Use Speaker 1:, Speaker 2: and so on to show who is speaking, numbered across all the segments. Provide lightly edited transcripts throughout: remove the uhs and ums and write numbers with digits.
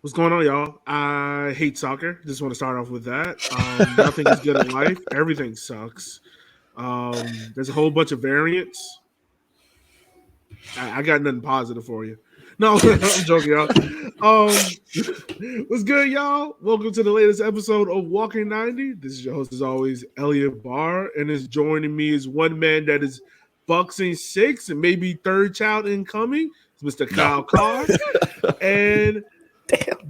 Speaker 1: What's going on, y'all? I hate soccer. Just want to start off with that. Nothing is good in life. Everything sucks. There's a whole bunch of variants. I got nothing positive for you. No, I'm joking, y'all. What's good, y'all? Welcome to the latest episode of Walking 90. This is your host, as always, Elliot Barr, and is joining me is one man that is boxing six and maybe third child incoming. It's Mr. Kyle Carr. And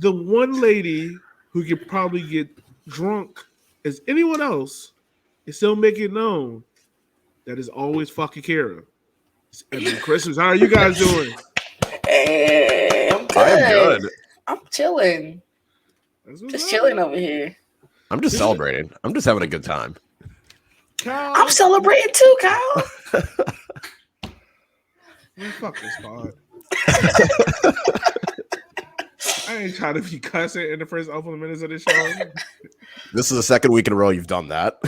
Speaker 1: the one lady who could probably get drunk as anyone else and still make it known that is always fucking Kara. It's Ebony Christmas. How are you guys doing?
Speaker 2: Hey, I'm good.
Speaker 3: I'm good.
Speaker 2: I'm chilling. Just chilling over here.
Speaker 3: I'm just celebrating. I'm just having a good time.
Speaker 1: Kyle,
Speaker 2: I'm celebrating too, Kyle.
Speaker 1: man, fuck this pod. I ain't trying to be cussing in the first opening minutes of the show.
Speaker 3: This is the second week in a row you've done that.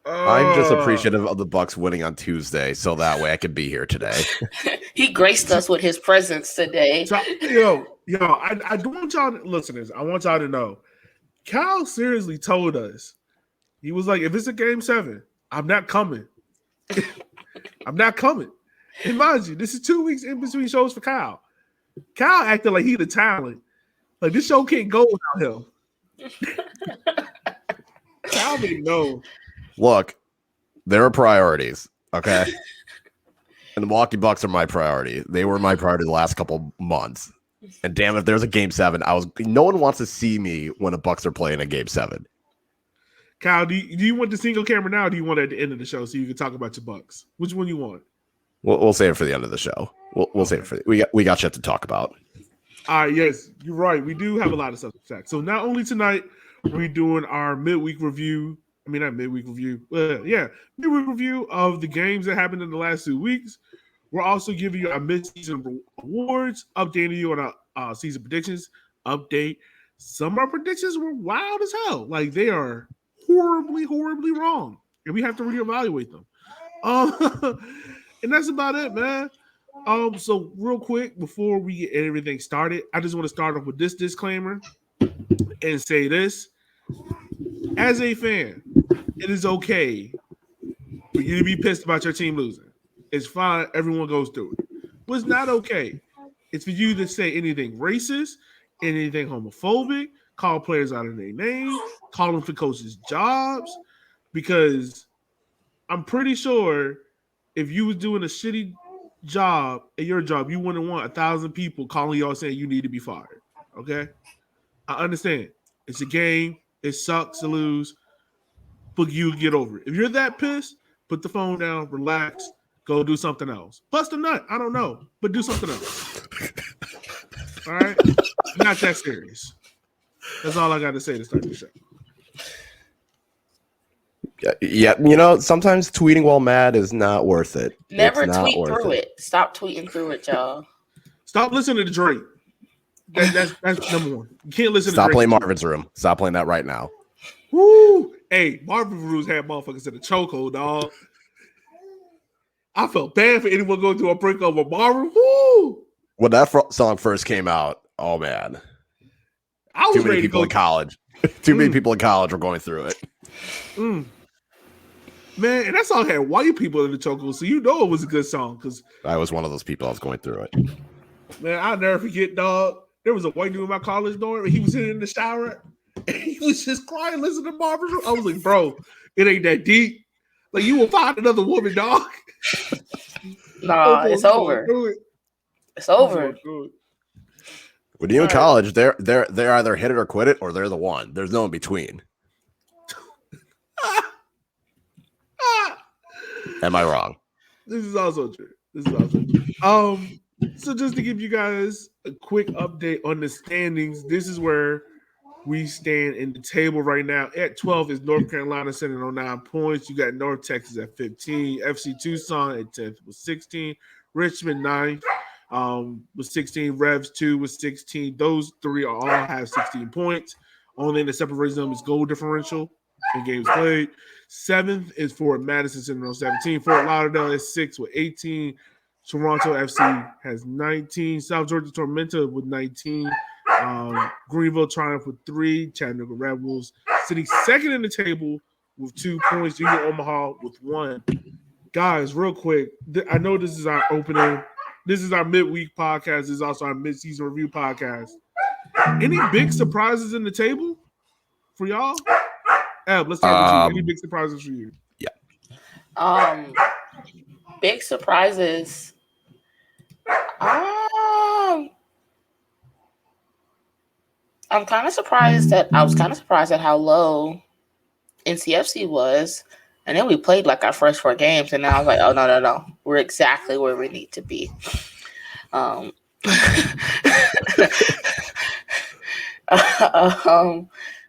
Speaker 3: I'm just appreciative of the Bucks winning on Tuesday, so that way I could be here today.
Speaker 2: He graced us with his presence today.
Speaker 1: So, I do want y'all listeners. I want y'all to know. Kyle seriously told us, he was like, if it's a game 7, I'm not coming. I'm not coming. And mind you, this is 2 weeks in between shows for Kyle. Kyle acted like he the talent. Like this show can't go without him. Kyle didn't know.
Speaker 3: Look, there are priorities, okay? And the Milwaukee Bucks are my priority. They were my priority the last couple months. And damn, if there's a game 7, no one wants to see me when the Bucks are playing a game 7.
Speaker 1: Kyle, do you want the single camera now, or do you want it at the end of the show so you can talk about your Bucks? Which one you want?
Speaker 3: We'll save it for the end of the show. We'll save it for we got shit to talk about.
Speaker 1: All right, yes, you're right. We do have a lot of stuff to check. So not only tonight, we're doing our midweek review. I mean, not midweek review. Midweek review of the games that happened in the last 2 weeks. We're also giving you our mid-season awards, updating you on our season predictions. Update. Some of our predictions were wild as hell. Like, they are horribly, horribly wrong. And we have to reevaluate them. And that's about it, man. So real quick, before we get everything started, I just want to start off with this disclaimer and say this. As a fan, it is okay for you to be pissed about your team losing. It's fine. Everyone goes through it. What's not okay is for you to say anything racist, anything homophobic, call players out of their name, call them for coaches' jobs, because I'm pretty sure if you was doing a shitty job at your job, you wouldn't want 1,000 people calling y'all saying you need to be fired. Okay? I understand. It's a game. It sucks to lose, but you get over it. If you're that pissed, put the phone down, relax, go do something else. Bust a nut. I don't know, but do something else. All right? Not that serious. That's all I got to say to start the show.
Speaker 3: Yeah, sometimes tweeting while mad is not worth it.
Speaker 2: Never tweet through it. Stop tweeting through it, y'all.
Speaker 1: Stop listening to Drake. That's number one. You can't listen to
Speaker 3: Stop
Speaker 1: Drake.
Speaker 3: playing Marvin's Room. Stop playing that right now.
Speaker 1: Woo! Hey, Marvin's Room had motherfuckers in the chokehold, dog. I felt bad for anyone going through a breakup with Marvin. Woo!
Speaker 3: When that song first came out, oh man.
Speaker 1: I was
Speaker 3: Too many people in college. Too many people in college were going through it.
Speaker 1: Man, and that song had white people in the chokehold, so you know it was a good song. Because
Speaker 3: I was one of those people that was going through it.
Speaker 1: Man, I'll never forget, dog. There was a white dude in my college dorm, and he was sitting in the shower, and he was just crying, listening to Marvin's Room. I was like, bro, it ain't that deep. Like, you will find another woman, dog.
Speaker 2: Nah, it's over. It's over.
Speaker 3: When you're in college, they're either hit it or quit it, or they're the one. There's no in between. Am I wrong?
Speaker 1: This is also true. So just to give you guys a quick update on the standings, this is where we stand in the table right now. At 12 is North Carolina sitting on 9 points. You got North Texas at 15, FC Tucson at 10th with 16, Richmond 9th with 16, Revs 2 with 16. Those three all have 16 points. Only in the separates them is goal differential in games played. 7th is Fort Madison sitting on 17. Fort Lauderdale is 6 with 18. Toronto FC has 19. South Georgia Tormenta with 19. Greenville Triumph with 3. Chattanooga Rebels sitting second in the table with 2 points. Junior Omaha with 1. Guys, real quick, I know this is our opening. This is our midweek podcast. This is also our mid-season review podcast. Any big surprises in the table for y'all? Eb, let's start with you. Any big surprises for you?
Speaker 2: Yeah. Big surprises. I'm kind of surprised that I was kind of surprised at how low NCFC was. And then we played like our first 4 games, and then I was like, oh, no. We're exactly where we need to be.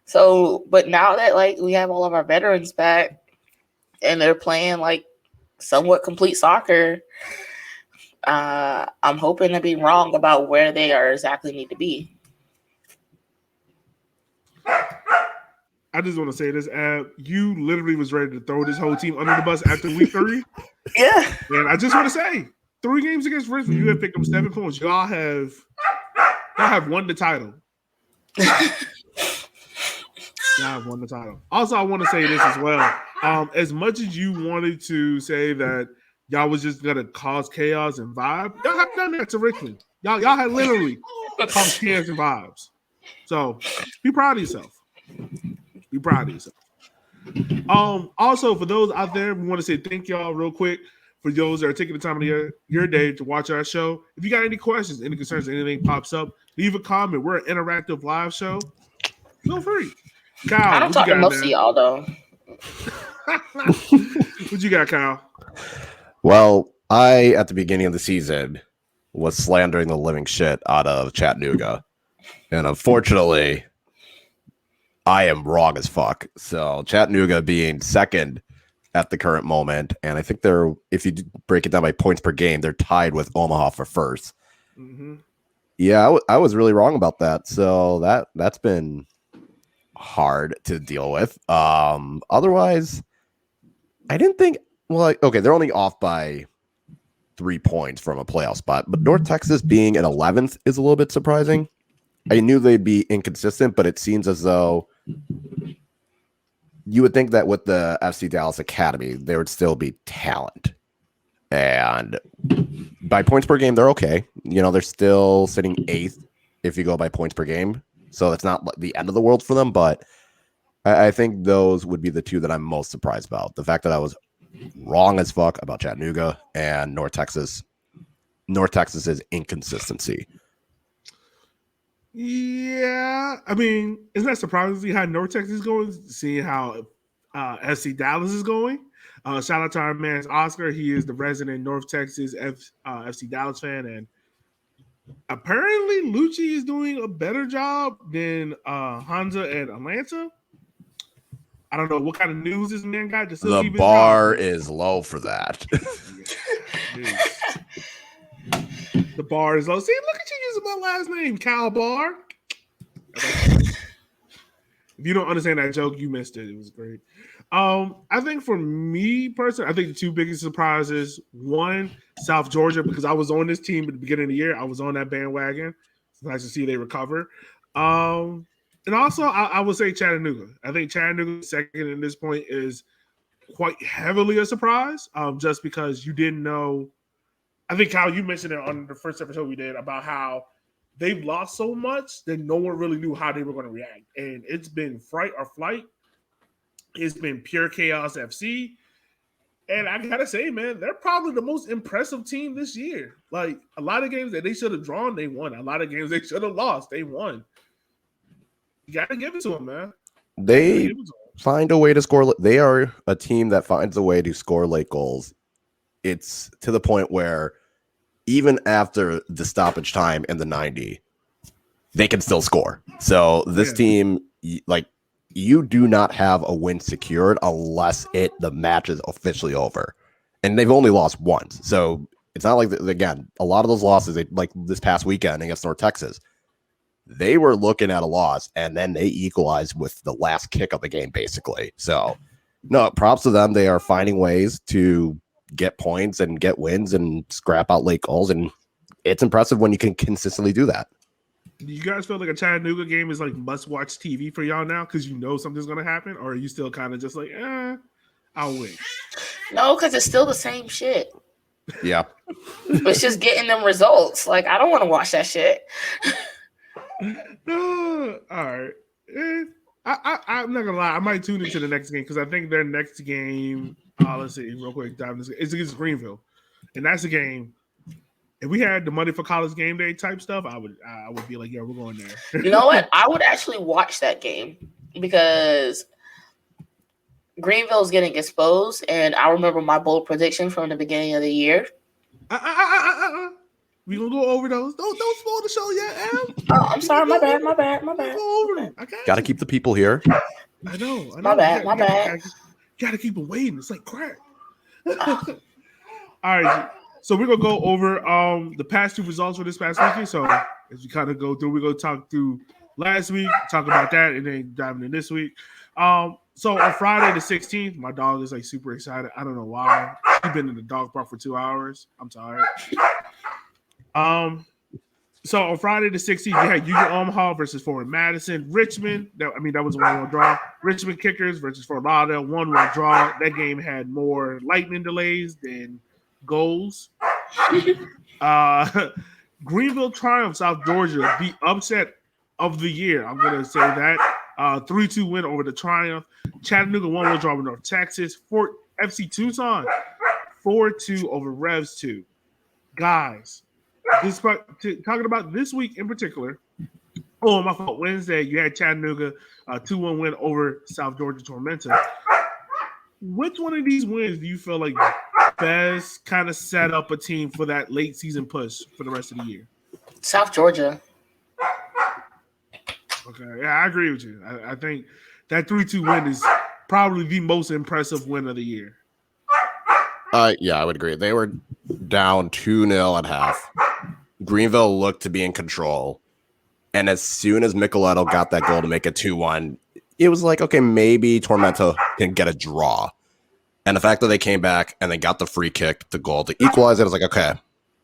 Speaker 2: So, but now that like we have all of our veterans back and they're playing like somewhat complete soccer, I'm hoping to be wrong about where they are exactly need to be.
Speaker 1: I just want to say this, Ab. You literally was ready to throw this whole team under the bus after week 3.
Speaker 2: Yeah.
Speaker 1: And I just want to say, 3 games against Richmond, you have picked up 7 points. Y'all have won the title. Y'all have won the title. Also, I want to say this as well. As much as you wanted to say that y'all was just gonna cause chaos and vibe, y'all have done that to Richmond. Y'all had literally caused chaos and vibes. So be proud of yourself. Be proud of yourself. Also, for those out there, we want to say thank y'all real quick for those that are taking the time of your day to watch our show. If you got any questions, any concerns, anything pops up, leave a comment. We're an interactive live show. Feel free. Kyle,
Speaker 2: I don't talk to most of y'all though.
Speaker 1: What you got, Kyle?
Speaker 3: Well, I at the beginning of the season was slandering the living shit out of Chattanooga, and unfortunately, I am wrong as fuck. So Chattanooga being second at the current moment, and I think they're, if you break it down by points per game, they're tied with Omaha for first.
Speaker 1: Mm-hmm.
Speaker 3: Yeah, I was really wrong about that. So that's been hard to deal with. Otherwise, I didn't think. Well, okay, they're only off by 3 points from a playoff spot, but North Texas being an 11th is a little bit surprising. I knew they'd be inconsistent, but it seems as though you would think that with the FC Dallas Academy, there would still be talent. And by points per game, they're okay. You know, they're still sitting 8th if you go by points per game. So it's not the end of the world for them, but I think those would be the 2 that I'm most surprised about. The fact that I was wrong as fuck about Chattanooga and North Texas's inconsistency.
Speaker 1: Yeah, I mean, isn't that surprising to see how North Texas is going, seeing how FC Dallas is going? Shout out to our man Oscar. He is the resident North Texas FC Dallas fan, and apparently Lucci is doing a better job than Hansa and Atlanta. I don't know what kind of news this man got.
Speaker 3: The bar is low for that.
Speaker 1: Yeah, the bar is low. See, look at you using my last name, Cal Bar. If you don't understand that joke, you missed it. It was great. I think for me personally, I think the 2 biggest surprises, one, South Georgia, because I was on this team at the beginning of the year. I was on that bandwagon. It's nice to see they recover. And also, I would say Chattanooga. I think Chattanooga second at this point is quite heavily a surprise, just because you didn't know. I think, Kyle, you mentioned it on the first episode we did about how they've lost so much that no one really knew how they were going to react. And it's been fright or flight. It's been pure chaos FC. And I got to say, man, they're probably the most impressive team this year. Like, a lot of games that they should have drawn, they won. A lot of games they should have lost, they won. You got to give it to them, man.
Speaker 3: They find a way to score. They are a team that finds a way to score late goals. It's to the point where even after the stoppage time in the 90, they can still score. So this team, like, you do not have a win secured unless the match is officially over. And they've only lost once. So it's not like, again, a lot of those losses, like this past weekend against North Texas, they were looking at a loss, and then they equalized with the last kick of the game, basically. So, no, props to them. They are finding ways to get points and get wins and scrap out late goals. And it's impressive when you can consistently do that.
Speaker 1: Do you guys feel like a Chattanooga game is like must-watch TV for y'all now because you know something's going to happen? Or are you still kind of just like, I'll wait?
Speaker 2: No, because it's still the same shit.
Speaker 3: Yeah.
Speaker 2: It's just getting them results. Like, I don't want to watch that shit.
Speaker 1: All right. I'm not gonna lie. I might tune into the next game because I think their next game. Let's see, real quick. It's against Greenville, and that's a game. If we had the money for college game day type stuff, I would be like, yeah, we're going there.
Speaker 2: You know what? I would actually watch that game because Greenville's getting exposed, and I remember my bold prediction from the beginning of the year.
Speaker 1: We gonna go over those. Don't spoil the show yet, Em.
Speaker 2: Oh, I'm sorry. My bad.
Speaker 1: Go over them.
Speaker 3: Gotta keep the people here.
Speaker 1: I know.
Speaker 2: My bad.
Speaker 1: Gotta keep them waiting. It's like crack. All right. So we're gonna go over the past 2 results for this past weekend. So as we kind of go through, we're gonna talk through last week, talk about that, and then dive into this week. So on Friday the 16th, my dog is like super excited. I don't know why. He's been in the dog park for 2 hours. I'm tired. So on Friday the 16th, you had Yogi and Omaha versus Fort Madison. Richmond, that was a 1-1 draw. Richmond Kickers versus Fort Lauderdale, 1-1 draw. That game had more lightning delays than goals. Greenville triumph South Georgia, the upset of the year. I'm gonna say that 3-2 win over the Triumph. Chattanooga 1-1 draw with North Texas. Fort FC Tucson 4-2 over Revs 2. Guys, talking about this week in particular. Oh, my fault. Wednesday, you had Chattanooga 2-1 win over South Georgia Tormenta. Which one of these wins do you feel like best kind of set up a team for that late season push for the rest of the year?
Speaker 2: South Georgia.
Speaker 1: Okay, yeah, I agree with you. I think that 3-2 win is probably the most impressive win of the year.
Speaker 3: Yeah, I would agree. They were down 2-0 at half. Greenville looked to be in control. And as soon as Micheletto got that goal to make it 2-1, it was like, okay, maybe Tormenta can get a draw. And the fact that they came back and they got the free kick, the goal to equalize it, I was like, okay,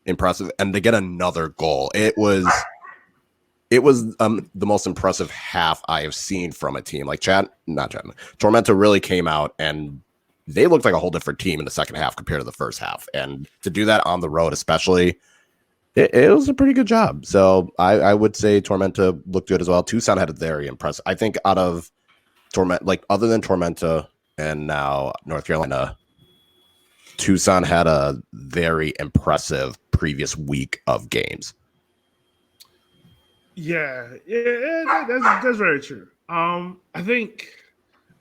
Speaker 3: impressive. And they get another goal. It was the most impressive half I have seen from a team. Like Tormenta really came out and they looked like a whole different team in the second half compared to the first half. And to do that on the road, especially, it was a pretty good job. So I would say Tormenta looked good as well. Tucson had a very impressive. I think out of Tormenta, like other than Tormenta and now North Carolina, Tucson had a very impressive previous week of games.
Speaker 1: Yeah, that's very true. I think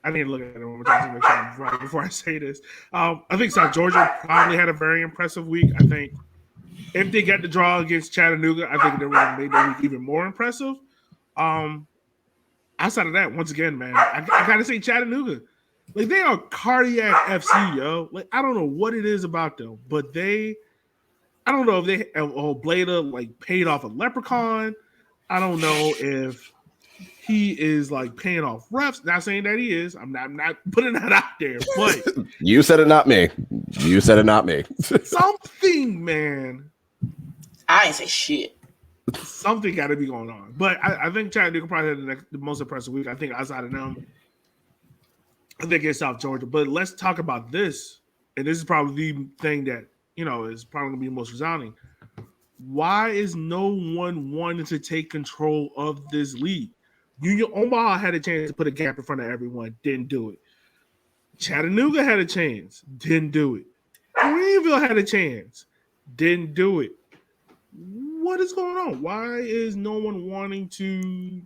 Speaker 1: I need to look at it one more time to make sure I'm right before I say this. I think South Georgia probably had a very impressive week. I think if they get the draw against Chattanooga, I think they would have made the week even more impressive. Outside of that, once again, man, I gotta say Chattanooga. Like, they are cardiac FC, yo. Like, I don't know what it is about them, but I don't know if they Blada like paid off a leprechaun. I don't know if he is like paying off refs. Not saying that he is. I'm not putting that out there. But
Speaker 3: you said it, not me. You said it, not me.
Speaker 1: Something, man.
Speaker 2: I ain't say shit.
Speaker 1: Something got to be going on. But I think Chattanooga probably had the most impressive week. I think outside of them, I think it's South Georgia. But let's talk about this. And this is probably the thing that, is probably going to be the most resounding. Why is no one wanting to take control of this league? Union Omaha had a chance to put a gap in front of everyone, didn't do it. Chattanooga had a chance, didn't do it. Greenville had a chance, didn't do it. What is going on? Why is no one wanting to,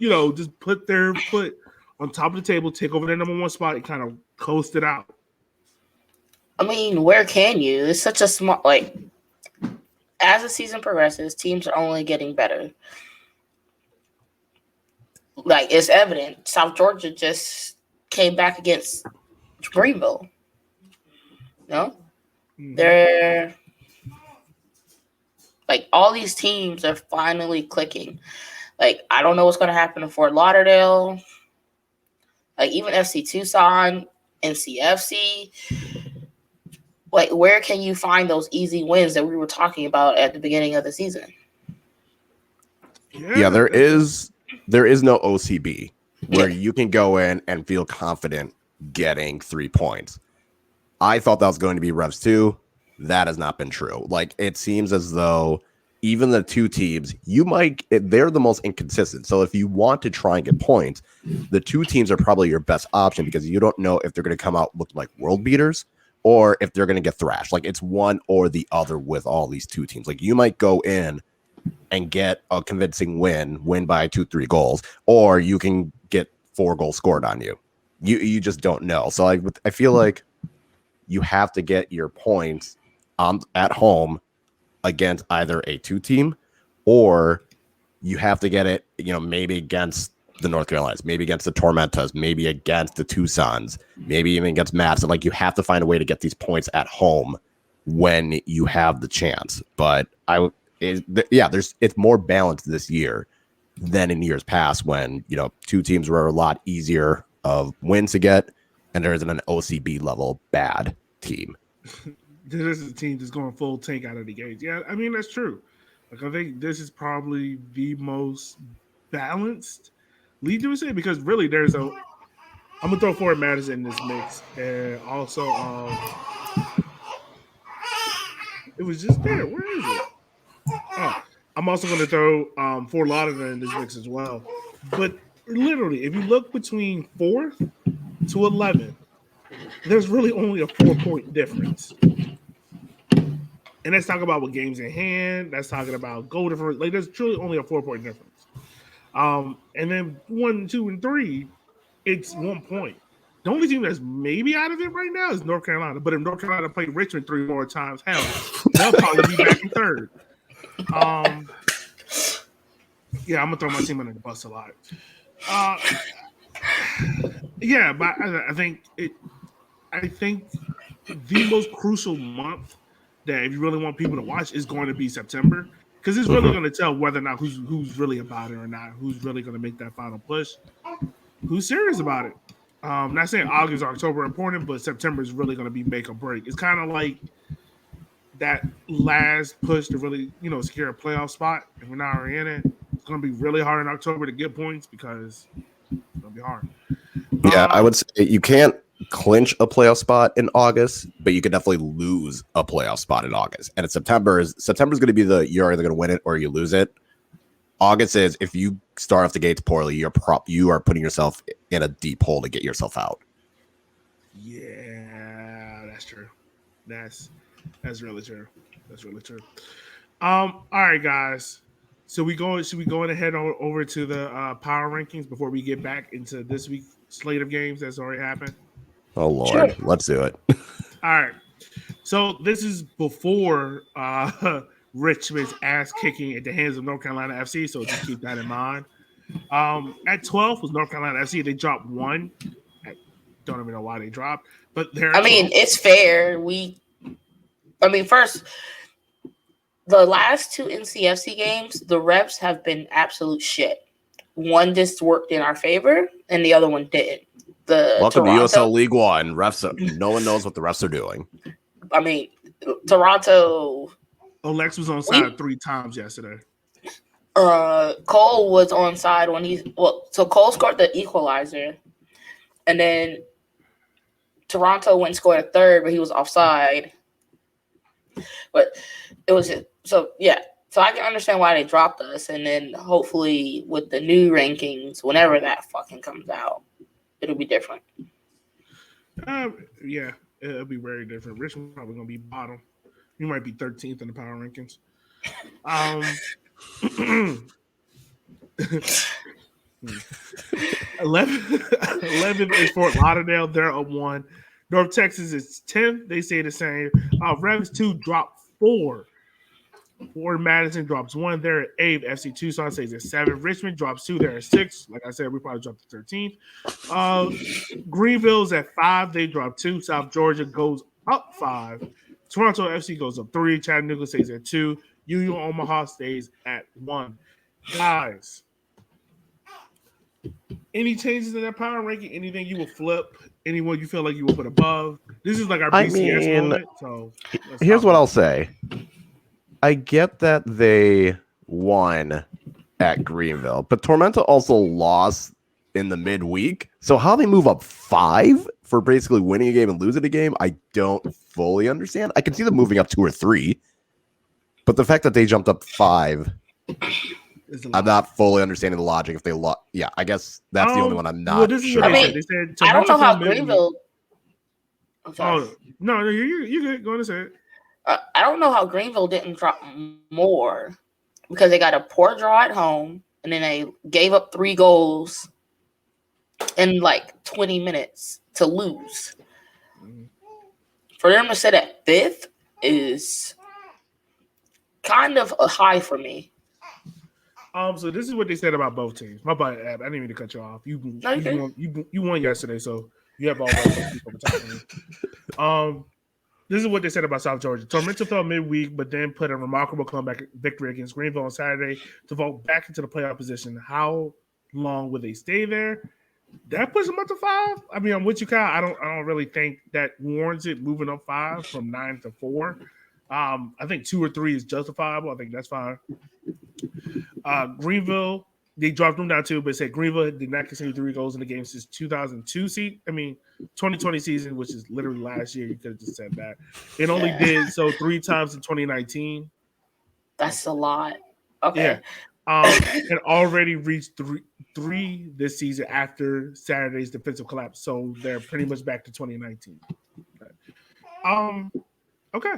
Speaker 1: just put their foot on top of the table, take over their number one spot, and kind of coast it out?
Speaker 2: I mean, where can you? It's such a small, as the season progresses, teams are only getting better. Like, it's evident. South Georgia just came back against Greenville. No? Mm-hmm. They're all these teams are finally clicking. I don't know what's going to happen to Fort Lauderdale. Even FC Tucson, NCFC. like, where can you find those easy wins that we were talking about at the beginning of the season?
Speaker 3: Yeah, there is no OCB where you can go in and feel confident getting 3 points. I thought that was going to be Revs 2. That has not been true. Like, it seems as though even the two teams, they're the most inconsistent. So if you want to try and get points, the two teams are probably your best option because you don't know if they're going to come out looking like world beaters or if they're going to get thrashed. Like, it's one or the other with all these two teams. Like, you might go in and get a convincing win by 2-3 goals, or you can get 4 goals scored on you. You just don't know. So I feel like you have to get your points at home against either a 2 team, or you have to get it, maybe against the North Carolinas, maybe against the Tormentas, maybe against the Tucsons, maybe even against Madison. Like, you have to find a way to get these points at home when you have the chance. But it's more balanced this year than in years past when, 2 teams were a lot easier of wins to get, and there isn't an OCB level bad team.
Speaker 1: This is a team that's going full tank out of the gates. Yeah, I mean, that's true. Like, I think this is probably the most balanced league to say, because really I'm gonna throw Fort Madison in this mix, and also it was just there. Where is it? Oh, I'm also gonna throw Fort Lauderdale in this mix as well. But literally, if you look between 4th to 11th, there's really only a 4-point difference. And let's talk about what games in hand. That's talking about goal difference. Like, there's truly only a 4-point difference. And then 1, 2, and 3, it's 1 point. The only team that's maybe out of it right now is North Carolina. But if North Carolina play Richmond 3 more times, hell, they'll probably be back in 3rd. Yeah, I'm gonna throw my team under the bus a lot. Yeah, but I think the most crucial month that if you really want people to watch is going to be September, because it's really going to tell whether or not who's really about it or not, who's really going to make that final push, who's serious about it. Not saying August or October are important, but September is really going to be make or break. It's kind of like that last push to really, secure a playoff spot. If we're not already in it, it's going to be really hard in October to get points because it's going to be hard.
Speaker 3: Yeah, I would say you can't clinch a playoff spot in August, but you could definitely lose a playoff spot in August. And September's going to be you're either going to win it or you lose it. August is, if you start off the gates poorly, you are putting yourself in a deep hole to get yourself out.
Speaker 1: Yeah, that's true. That's really true. That's really true. All right, guys. So should we go ahead over to the power rankings before we get back into this week's slate of games that's already happened?
Speaker 3: Oh Lord, Let's do it.
Speaker 1: All right. So this is before Richmond's ass kicking at the hands of North Carolina FC. So just keep that in mind. At 12 was North Carolina FC. They dropped 1. I don't even know why they dropped, but
Speaker 2: it's fair. First, the last 2 NCFC games, the refs have been absolute shit. One just worked in our favor, and the other one didn't.
Speaker 3: Welcome to USL League One. Refs, no one knows what the refs are doing.
Speaker 2: Toronto.
Speaker 1: Olex was on side 3 times yesterday.
Speaker 2: Cole was on side when so Cole scored the equalizer, and then Toronto went and scored a 3rd, but he was offside. But it was so I can understand why they dropped us, and then hopefully with the new rankings, whenever that fucking comes out, it'll be different.
Speaker 1: Yeah, it'll be very different. Richmond probably gonna be bottom. You might be 13th in the power rankings. 11th is Fort Lauderdale. They're up 1. North Texas is 10th. They stay the same. Revs 2 dropped 4. Fort Madison drops 1. They're at 8th. FC Tucson stays at 7th. Richmond drops 2. They're at 6th. Like I said, we probably dropped to 13th. Greenville's at 5. They drop 2. South Georgia goes up 5. Toronto FC goes up 3. Chattanooga stays at 2. UU Omaha stays at 1. Guys, any changes in that power ranking? Anything you will flip anyone you feel like you will put above? This is like our
Speaker 3: I
Speaker 1: BCS
Speaker 3: mean,
Speaker 1: moment. So
Speaker 3: here's what I'll say. I get that they won at Greenville, but Tormenta also lost in the midweek. So how they move up 5 for basically winning a game and losing a game, I don't fully understand. I can see them moving up 2 or 3, but the fact that they jumped up 5, I'm not fully understanding the logic. If they lost, yeah, I guess that's the only one I'm not
Speaker 1: Well, this is
Speaker 3: sure.
Speaker 1: what
Speaker 2: I mean,
Speaker 1: they said.
Speaker 2: I don't know how
Speaker 1: Tormenta
Speaker 2: Greenville. I'm sorry.
Speaker 1: Oh no, you good. Go on and say it.
Speaker 2: I don't know how Greenville didn't drop more because they got a poor draw at home and then they gave up 3 goals in like 20 minutes to lose. For them to sit at 5th is kind of a high for me.
Speaker 1: So this is what they said about both teams. My bad, Ab. I didn't mean to cut you off. You won yesterday, so you have all the time. This is what they said about South Georgia. Tormenta fell midweek, but then put a remarkable comeback victory against Greenville on Saturday to vault back into the playoff position. How long will they stay there? That puts them up to 5. I mean, I'm with you, Kyle. I don't really think that warrants it moving up 5 from 9 to 4. I think 2 or 3 is justifiable. I think that's fine. Greenville, they dropped them down too, but said Greenville did not concede 3 goals in the game since 2020 season, which is literally last year. You could have just said that. It only did so 3 times in 2019.
Speaker 2: That's a lot. Okay.
Speaker 1: Yeah. And already reached 3 this season after Saturday's defensive collapse. So they're pretty much back to 2019. Okay.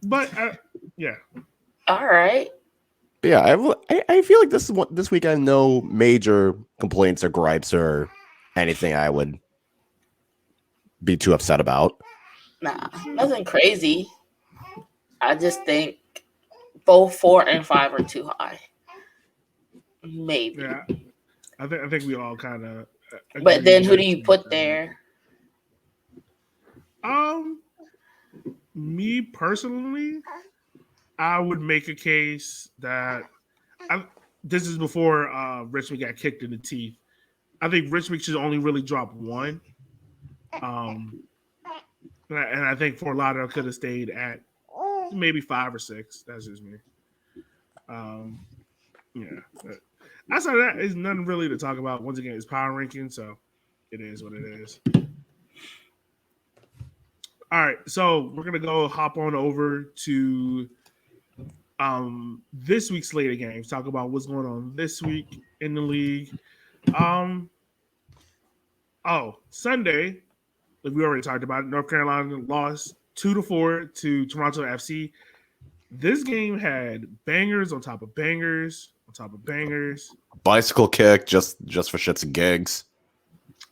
Speaker 1: But yeah.
Speaker 2: All right.
Speaker 3: Yeah, I feel like this week I have no major complaints or gripes or anything I would be too upset about.
Speaker 2: Nah, nothing crazy. I just think both 4 and 5 are too high. Maybe.
Speaker 1: Yeah. I think we all kind of.
Speaker 2: But then who do you put there?
Speaker 1: Me personally, I would make a case that this is before Richmond got kicked in the teeth. I think Richmond should only really drop 1. And I think Fort Lauderdale could have stayed at maybe 5 or 6. That's just me. Yeah. Outside of that, there's nothing really to talk about. Once again, it's power ranking, so it is what it is. All right, so we're gonna go hop on over to this week's slate of games. Talk about what's going on this week in the league. Sunday, like we already talked about, North Carolina lost 2-4 to Toronto FC. This game had bangers on top of bangers on top of bangers.
Speaker 3: Bicycle kick just for shits and gigs.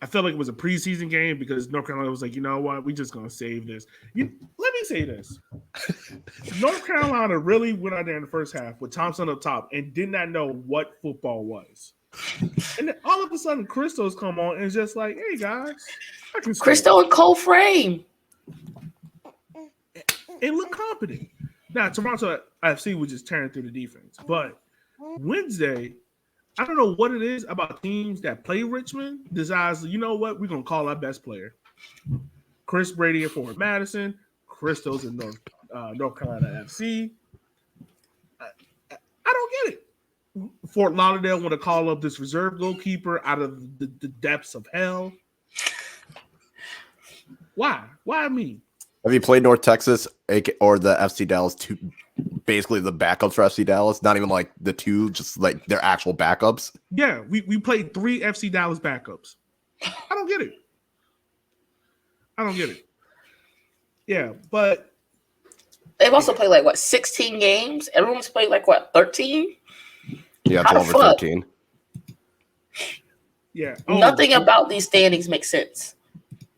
Speaker 1: I felt like it was a preseason game because North Carolina was like, you know what, we just gonna save this. Let me say this: North Carolina really went out there in the first half with Thompson up top and did not know what football was. And then all of a sudden, Christos come on and is just like, hey guys, I can score.
Speaker 2: Christo and Cole Frame.
Speaker 1: And look competent. Now, Toronto FC was just tearing through the defense. But Wednesday, I don't know what it is about teams that play Richmond decides, you know what, we're going to call our best player. Chris Brady at Fort Madison, Christos in North Carolina FC. I don't get it. Fort Lauderdale want to call up this reserve goalkeeper out of the depths of hell. Why? Why me?
Speaker 3: Have you played North Texas or the FC Dallas 2? Basically, the backups for FC Dallas, not even like the 2, just like their actual backups.
Speaker 1: Yeah, we played 3 FC Dallas backups. I don't get it. Yeah, but
Speaker 2: they've also played like 16 games. Everyone's played like 13.
Speaker 3: Yeah, 12 or 13.
Speaker 1: Yeah,
Speaker 2: nothing about these standings makes sense.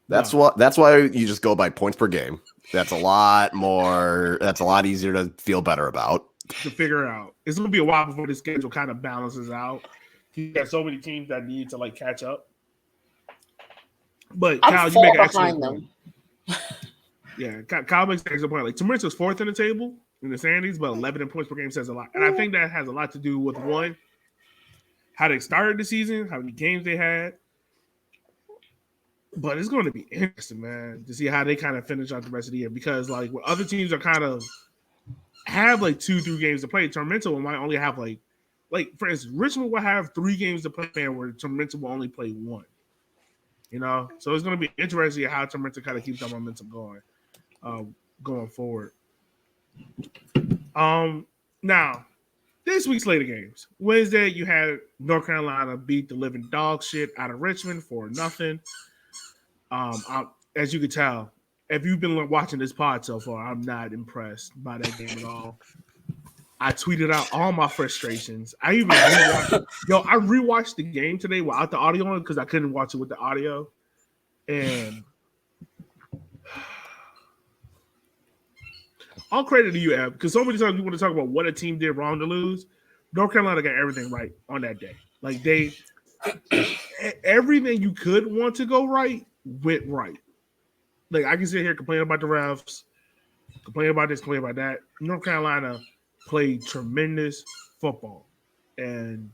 Speaker 3: That's why you just go by points per game. That's a lot easier to feel better about.
Speaker 1: To figure out. It's gonna be a while before the schedule kind of balances out. You got so many teams that need to like catch up. But Kyle, you make an excellent point. Yeah, Kyle makes an excellent point. Like Tomoriso's 4th in the table in the standings, but 11 points per game says a lot. And I think that has a lot to do with how they started the season, how many games they had. But it's going to be interesting, man, to see how they kind of finish out the rest of the year. Because like when other teams are kind of have like 2-3 games to play, Tormenta might only have like for instance, Richmond will have 3 games to play, where Tormenta will only play 1. You know, so it's going to be interesting how Tormenta kind of keeps that momentum going forward. Now this week's slate of games. Wednesday, you had North Carolina beat the living dog shit out of Richmond for nothing. As you can tell, if you've been watching this pod so far, I'm not impressed by that game at all. I tweeted out all my frustrations. I even rewatched the game today without the audio on because I couldn't watch it with the audio. And all credit to you, Ab, because so many times you want to talk about what a team did wrong to lose. North Carolina got everything right on that day. Like everything you could want to go right went right. Like I can sit here complaining about the refs, complain about this, complain about that. North Carolina played tremendous football, and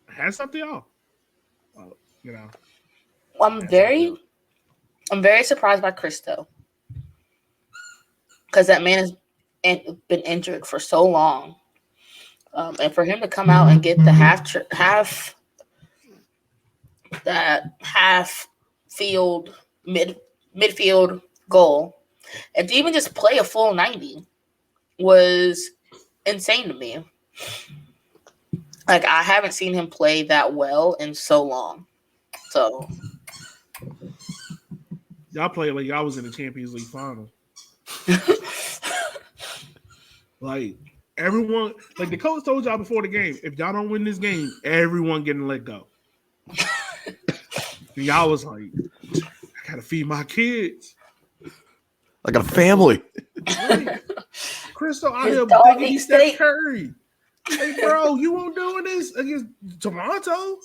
Speaker 1: had something y'all. You know,
Speaker 2: I'm very surprised by Christo because that man has been injured for so long, and for him to come out and get the midfield goal, and to even just play a full 90 was insane to me. Like I haven't seen him play that well in so long. So
Speaker 1: y'all played like y'all was in the Champions League final. Like everyone, like the coach told y'all before the game, if y'all don't win this game, everyone getting let go. And y'all was like, I gotta feed my kids.
Speaker 3: I got a family.
Speaker 1: Right. Crystal out here thinking he's Steph Curry. Hey, bro, you won't doing this against Toronto?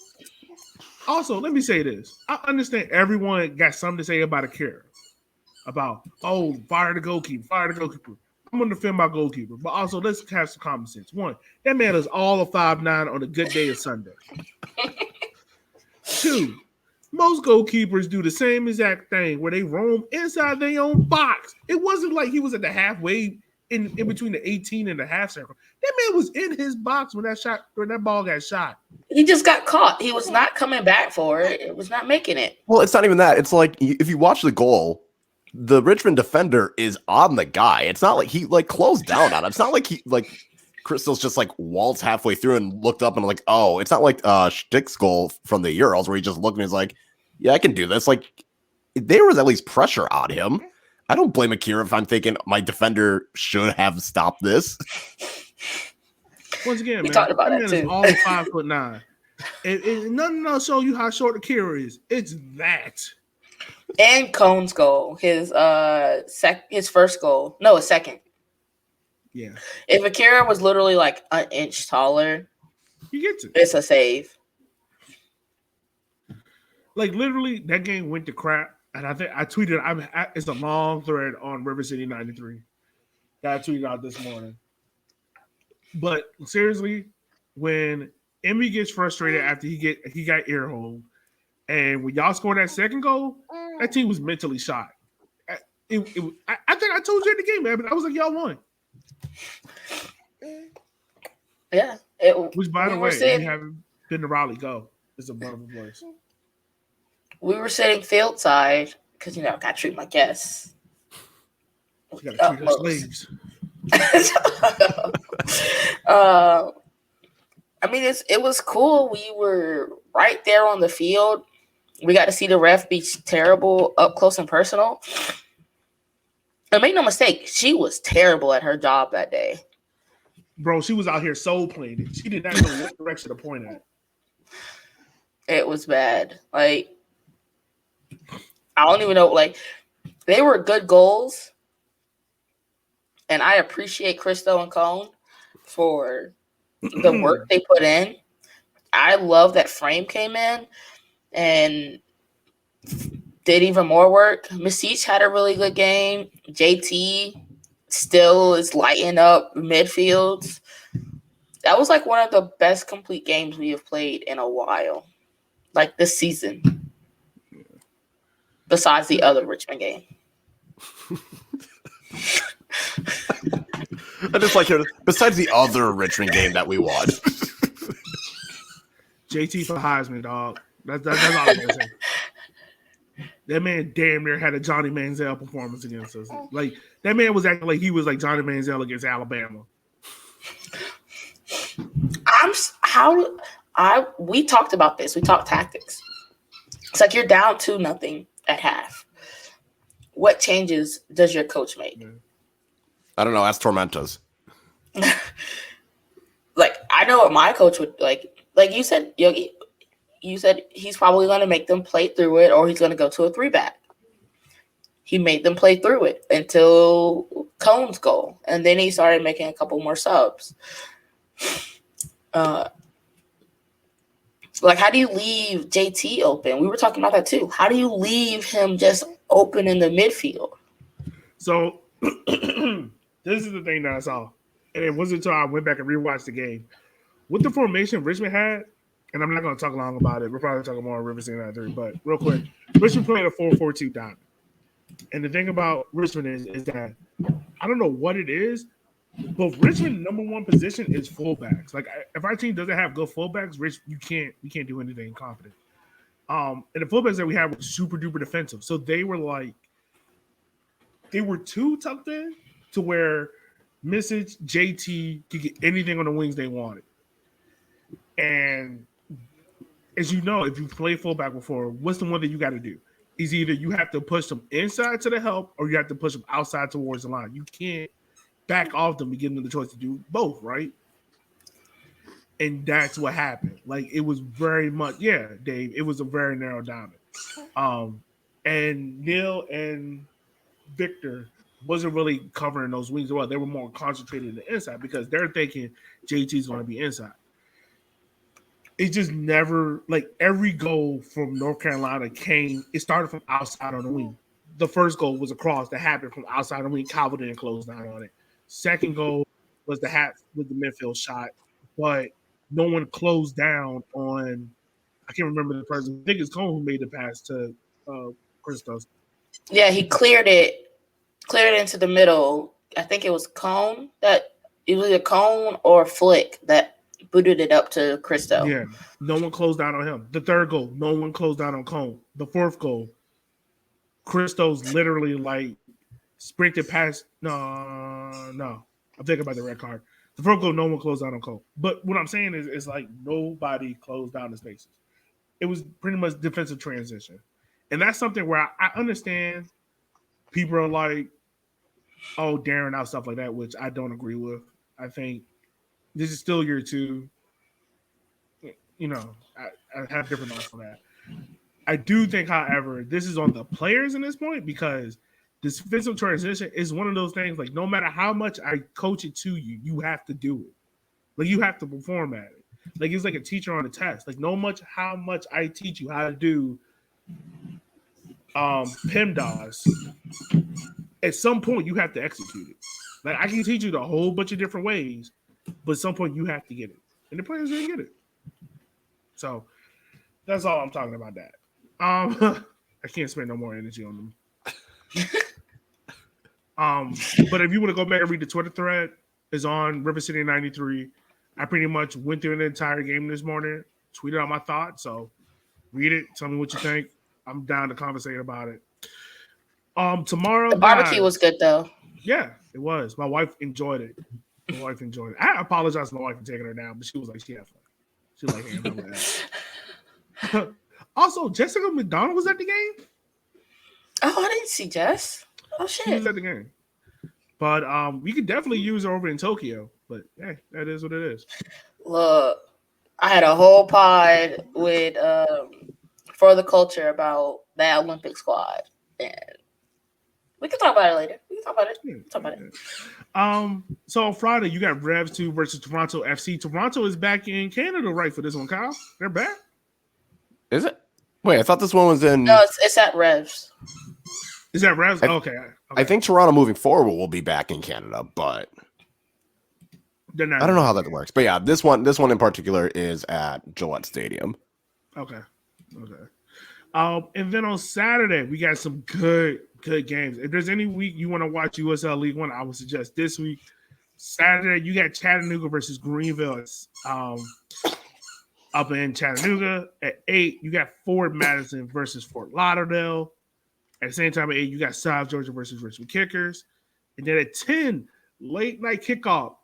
Speaker 1: Also, let me say this. I understand everyone got something to say about Akira. About, fire the goalkeeper. I'm going to defend my goalkeeper. But also, let's have some common sense. One, that man is all of 5'9" on a good day of Sunday. 2, most goalkeepers do the same exact thing where they roam inside their own box. It wasn't like he was at the halfway in between the 18 and the half circle. That man was in his box when that ball got shot.
Speaker 2: He just got caught. He was not coming back for it. It was not making it.
Speaker 3: Well, it's not even that. It's like if you watch the goal, the Richmond defender is on the guy. It's not like he like closed down on him. It's not like he like Crystal's just like waltzed halfway through and looked up and like, oh, it's not like Stick's goal from the Euros where he just looked and he's like, yeah, I can do this. Like there was at least pressure on him. I don't blame Akira if I'm thinking my defender should have stopped this.
Speaker 1: Once again,
Speaker 2: we
Speaker 1: man,
Speaker 2: talked about
Speaker 1: that
Speaker 2: it
Speaker 1: man
Speaker 2: too.
Speaker 1: is all of 5'9". And nothing else show you how short Akira is. It's that.
Speaker 2: And Cone's goal, his first goal. No, his second.
Speaker 1: Yeah.
Speaker 2: If Akira was literally like an inch taller,
Speaker 1: he gets it.
Speaker 2: It's a save.
Speaker 1: Like literally, that game went to crap. And I think I tweeted, it's a long thread on River City 93 that I tweeted out this morning. But seriously, when Emmy gets frustrated after he got ear hole, and when y'all scored that second goal, that team was mentally shot. I think I told you in the game, man, but I was like, y'all won.
Speaker 2: Yeah.
Speaker 1: Which, by the way, if you haven't been to Raleigh, go. It's a wonderful place.
Speaker 2: We were sitting field side because, I got to treat my guests.
Speaker 1: You got to treat our slaves.
Speaker 2: I mean, it was cool. We were right there on the field. We got to see the ref be terrible up close and personal. And make no mistake, she was terrible at her job that day.
Speaker 1: Bro, she was out here soul playing it. She did not know what direction to point at.
Speaker 2: It was bad. Like, I don't even know. Like, they were good goals. And I appreciate Christo and Cone for the work they put in. I love that Frame came in and did even more work. Mesich had a really good game. JT still is lighting up midfields. That was like one of the best complete games we have played in a while. Like this season. besides the other Richmond game.
Speaker 3: I just like her. Besides the other Richmond game that we watched.
Speaker 1: JT for Heisman, dog. That's all I'm gonna say. That man damn near had a Johnny Manziel performance against us. Like that man was acting like he was like Johnny Manziel against Alabama.
Speaker 2: We talked about this. We talked tactics. It's like you're down 2-0 at half. What changes does your coach make?
Speaker 3: I don't know. Ask Tormentas.
Speaker 2: Like I know what my coach would like. Like you said, Yogi. You said he's probably going to make them play through it, or he's going to go to a 3-back. He made them play through it until Cone's goal, and then he started making a couple more subs. Like, how do you leave JT open? We were talking about that too. How do you leave him just open in the midfield?
Speaker 1: So this is the thing that I saw, and it wasn't until I went back and rewatched the game. With the formation Richmond had, and I'm not going to talk long about it. We're probably talking more on River City 93, but real quick, Richmond played a 4-4-2 diamond. And the thing about Richmond is that I don't know what it is, but Richmond number one position is fullbacks. Like if our team doesn't have good fullbacks, we can't do anything confident. And the fullbacks that we had were super duper defensive. So they were too tucked in to where Message JT could get anything on the wings they wanted. And as you know, if you've played fullback before, what's the one that you got to do? Is either you have to push them inside to the help or you have to push them outside towards the line. You can't back off them and give them the choice to do both, right? And that's what happened. Like it was very much, Dave, it was a very narrow diamond. And Neil and Victor wasn't really covering those wings well. They were more concentrated in the inside because they're thinking JT's going to be inside. It just never, like every goal from North Carolina it started from outside on the wing. The first goal was a cross that happened from outside on the wing. Calvin didn't close down on it. Second goal was the midfield shot, but no one closed down on, I can't remember the person. I think it's Cone who made the pass to Christos.
Speaker 2: Yeah, he cleared it into the middle. I think it was Cone it was a Cone or Flick that booted it up to Christo.
Speaker 1: Yeah, no one closed down on him. The third goal, no one closed down on Cone. The fourth goal, Christo's literally like sprinted past. No, I'm thinking about the red card. The fourth goal, no one closed down on Cone. But what I'm saying is like nobody closed down the spaces. It was pretty much defensive transition. And that's something where I understand people are like, oh, Darren out, stuff like that, which I don't agree with. I think this is still year 2. You know, I have different thoughts on that. I do think, however, this is on the players in this point because this defensive transition is one of those things, like no matter how much I coach it to you, you have to do it. Like you have to perform at it. Like it's like a teacher on a test. Like how much I teach you how to do PEMDAS, at some point you have to execute it. Like I can teach you the whole bunch of different ways, but at some point you have to get it. And the players didn't get it. So that's all I'm talking about that. I can't spend no more energy on them. But if you want to go back and read the Twitter thread, it's on River City 93. I pretty much went through the entire game this morning, tweeted out my thoughts. So read it, tell me what you think. I'm down to conversate about it. Tomorrow,
Speaker 2: the barbecue was good though.
Speaker 1: Yeah, it was. My wife enjoyed it. I apologize to my wife for taking her down, but she was like, she had fun. She was like, hey, I'm that. Also, Jessica McDonald was at the game.
Speaker 2: Oh, I didn't see Jess. Oh shit,
Speaker 1: she was at the game. But we could definitely use her over in Tokyo. But hey, that is what it is.
Speaker 2: Look, I had a whole pod with For the Culture about the Olympic squad, and we can talk about it later. We can talk about it.
Speaker 1: So on Friday, you got Revs 2 versus Toronto FC. Toronto is back in Canada, right, for this one, Kyle? They're back?
Speaker 3: Is it? Wait, I thought this one was in...
Speaker 2: No, it's at Revs.
Speaker 1: Is that Revs? Okay.
Speaker 3: I think Toronto moving forward will be back in Canada, but... I don't know how that works. But yeah, this one in particular is at Gillette Stadium.
Speaker 1: Okay. And then on Saturday, we got some good games. If there's any week you want to watch USL League One, I would suggest this week. Saturday, you got Chattanooga versus Greenville. It's up in Chattanooga. At 8, you got Fort Madison versus Fort Lauderdale. At the same time, at 8, you got South Georgia versus Richmond Kickers. And then at 10, late night kickoff.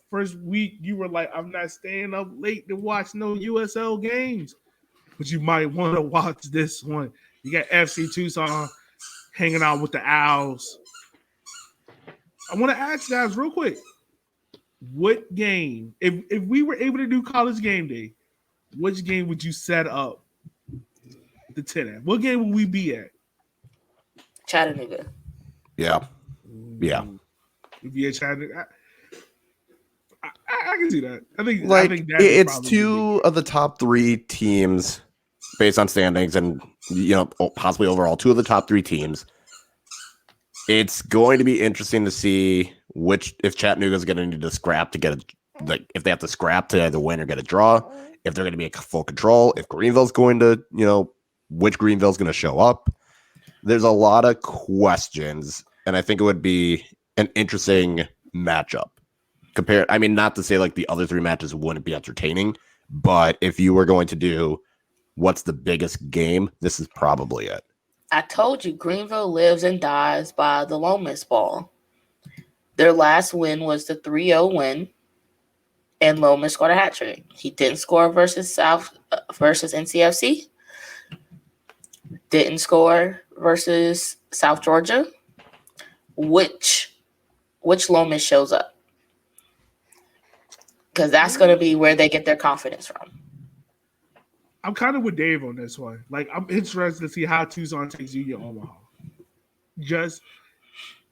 Speaker 1: First week, you were like, I'm not staying up late to watch no USL games. But you might want to watch this one. You got FC Tucson hanging out with the Owls. I want to ask you guys real quick. What game, if we were able to do college game day, which game would you set up the 10 at? What game would we be at?
Speaker 2: Chattanooga.
Speaker 3: Yeah. Yeah.
Speaker 1: We'd be at Chattanooga. I can see that. I think
Speaker 3: it's two of the top 3 teams based on standings and possibly overall 2 of the top 3 teams. It's going to be interesting to see if Chattanooga is going to need to scrap to get if they have to scrap to either win or get a draw, if they're going to be in full control, if Greenville's going to, which Greenville's going to show up. There's a lot of questions, and I think it would be an interesting matchup. Not to say like the other 3 matches wouldn't be entertaining, but if you were going to do what's the biggest game, this is probably it.
Speaker 2: I told you, Greenville lives and dies by the Lomas ball. Their last win was the 3-0 win, and Lomas scored a hat trick. He didn't score versus NCFC. Didn't score versus South Georgia. Which Lomas shows up? Because that's going to be where they get their confidence from.
Speaker 1: I'm kind of with Dave on this one. Like, I'm interested to see how Tucson takes Union Omaha. Just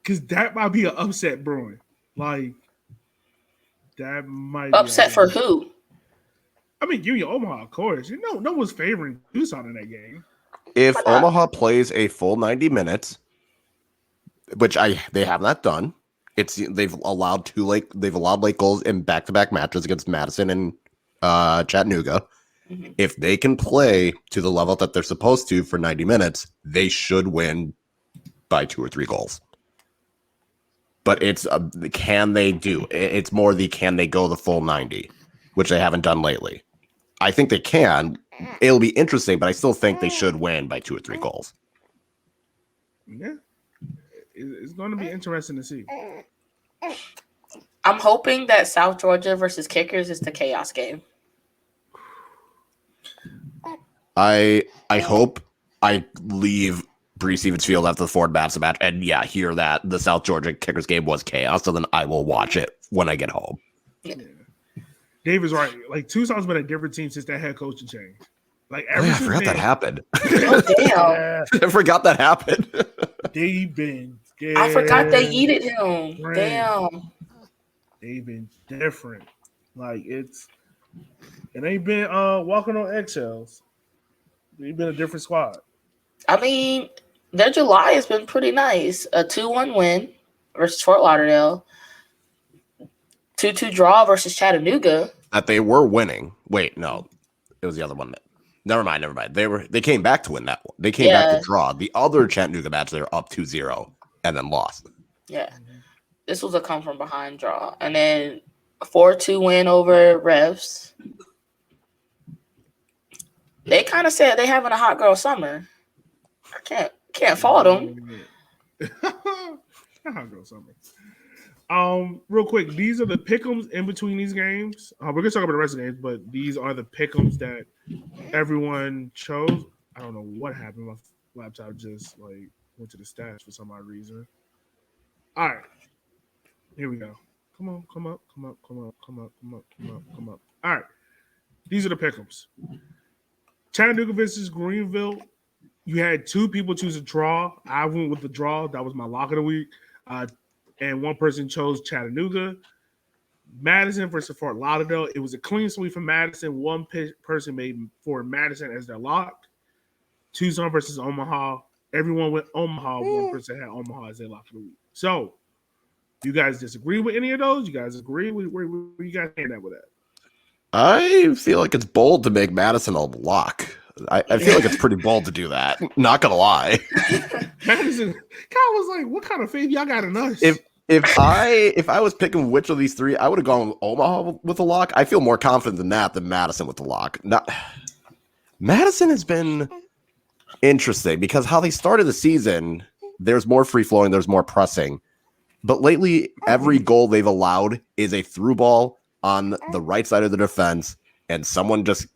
Speaker 1: because that might be an upset brewing. Like, that might be
Speaker 2: upset for who?
Speaker 1: I mean, Union Omaha, of course. No one's favoring Tucson in that game.
Speaker 3: If Omaha plays a full 90 minutes, which they have not done, they've allowed late goals in back-to-back matches against Madison and Chattanooga. Mm-hmm. If they can play to the level that they're supposed to for 90 minutes, they should win by 2 or 3 goals. But it's can they do? It's more can they go the full 90, which they haven't done lately. I think they can. It'll be interesting, but I still think they should win by 2 or 3 goals.
Speaker 1: Yeah. It's going to be interesting to see.
Speaker 2: I'm hoping that South Georgia versus Kickers is the chaos game.
Speaker 3: I hope I leave Bree Stevens Field after the Ford Madison match and hear that the South Georgia Kickers game was chaos, so then I will watch it when I get home.
Speaker 1: Yeah. Dave is right. Like, Tucson's been a different team since that head coaching change. Like,
Speaker 3: I forgot that happened.
Speaker 2: Oh, damn.
Speaker 3: I forgot that happened.
Speaker 1: They've been scared.
Speaker 2: I forgot they yeeted him.
Speaker 1: Right.
Speaker 2: Damn.
Speaker 1: They've been different. Like, it ain't been walking on eggshells. They've been a different squad.
Speaker 2: I mean, their July has been pretty nice. A 2-1 win versus Fort Lauderdale. 2-2 draw versus Chattanooga.
Speaker 3: That they were winning. Wait, no. It was the other one. Never mind. They came back to win that one. They came back to draw. The other Chattanooga match, they were up 2-0 and then lost.
Speaker 2: Yeah. This was a come from behind draw. And then a 4-2 win over Revs. They kind of said they having a hot girl summer. I can't fault them.
Speaker 1: Hot girl summer. Real quick, these are the pick'ems in between these games. We're gonna talk about the rest of the games, but these are the pick'ems that everyone chose. I don't know what happened. My laptop just went to the stats for some odd reason. All right, here we go. Come up. All right, these are the pick'ems. Chattanooga versus Greenville. You had 2 people choose a draw. I went with the draw. That was my lock of the week. And one person chose Chattanooga. Madison versus Fort Lauderdale. It was a clean sweep for Madison. One person made Fort Madison as their lock. Tucson versus Omaha. Everyone went Omaha. One person had Omaha as their lock of the week. So, you guys disagree with any of those? You guys agree? Where you guys stand at with that?
Speaker 3: I feel like it's bold to make Madison a lock. I feel like it's pretty bold to do that. Not gonna lie.
Speaker 1: Madison, Kyle was like, "What kind of faith y'all got in us?"
Speaker 3: If I was picking which of these three, I would have gone with Omaha with the lock. I feel more confident than Madison with the lock. Madison has been interesting because how they started the season, there's more free flowing, there's more pressing. But lately, every goal they've allowed is a through ball on the right side of the defense, and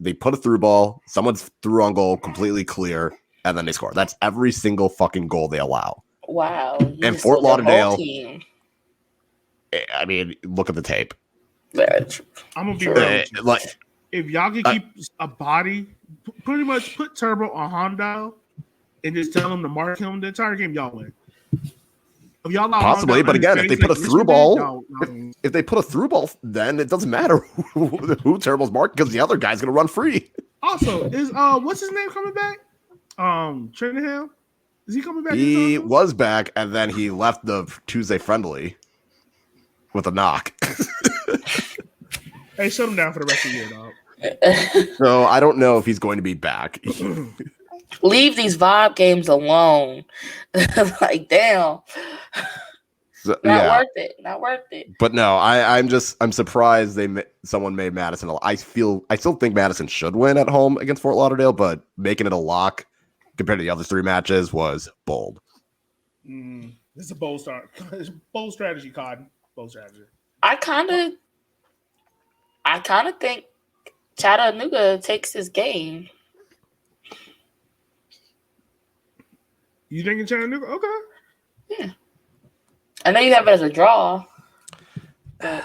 Speaker 3: they put a through ball, someone's through on goal, completely clear, and then they score. That's every single fucking goal they allow.
Speaker 2: Wow.
Speaker 3: And Fort Lauderdale, I mean, look at the tape.
Speaker 1: I'm gonna be real with you. If y'all can keep a body, pretty much put Turbo on Honda and just tell him to mark him the entire game, y'all win. If y'all
Speaker 3: possibly, but again, if they put a through ball, if they put a through ball, then it doesn't matter who Turbo's marked because the other guy's gonna run free.
Speaker 1: Also, is what's his name coming back? Trinidad? Is he coming back?
Speaker 3: He was back, and then he left the Tuesday friendly with a knock.
Speaker 1: Hey, shut him down for the rest of the year, dog.
Speaker 3: So I don't know if he's going to be back.
Speaker 2: Leave these vibe games alone. Like, damn. Not worth it.
Speaker 3: But no, I'm surprised someone made Madison. I still think Madison should win at home against Fort Lauderdale, but making it a lock compared to the other three matches was bold.
Speaker 1: It's a bold start. It's bold strategy, Cotton. Bold strategy.
Speaker 2: I kind of think Chattanooga takes this game.
Speaker 1: You think in Chattanooga? Okay.
Speaker 2: Yeah. I know you have it as a draw. But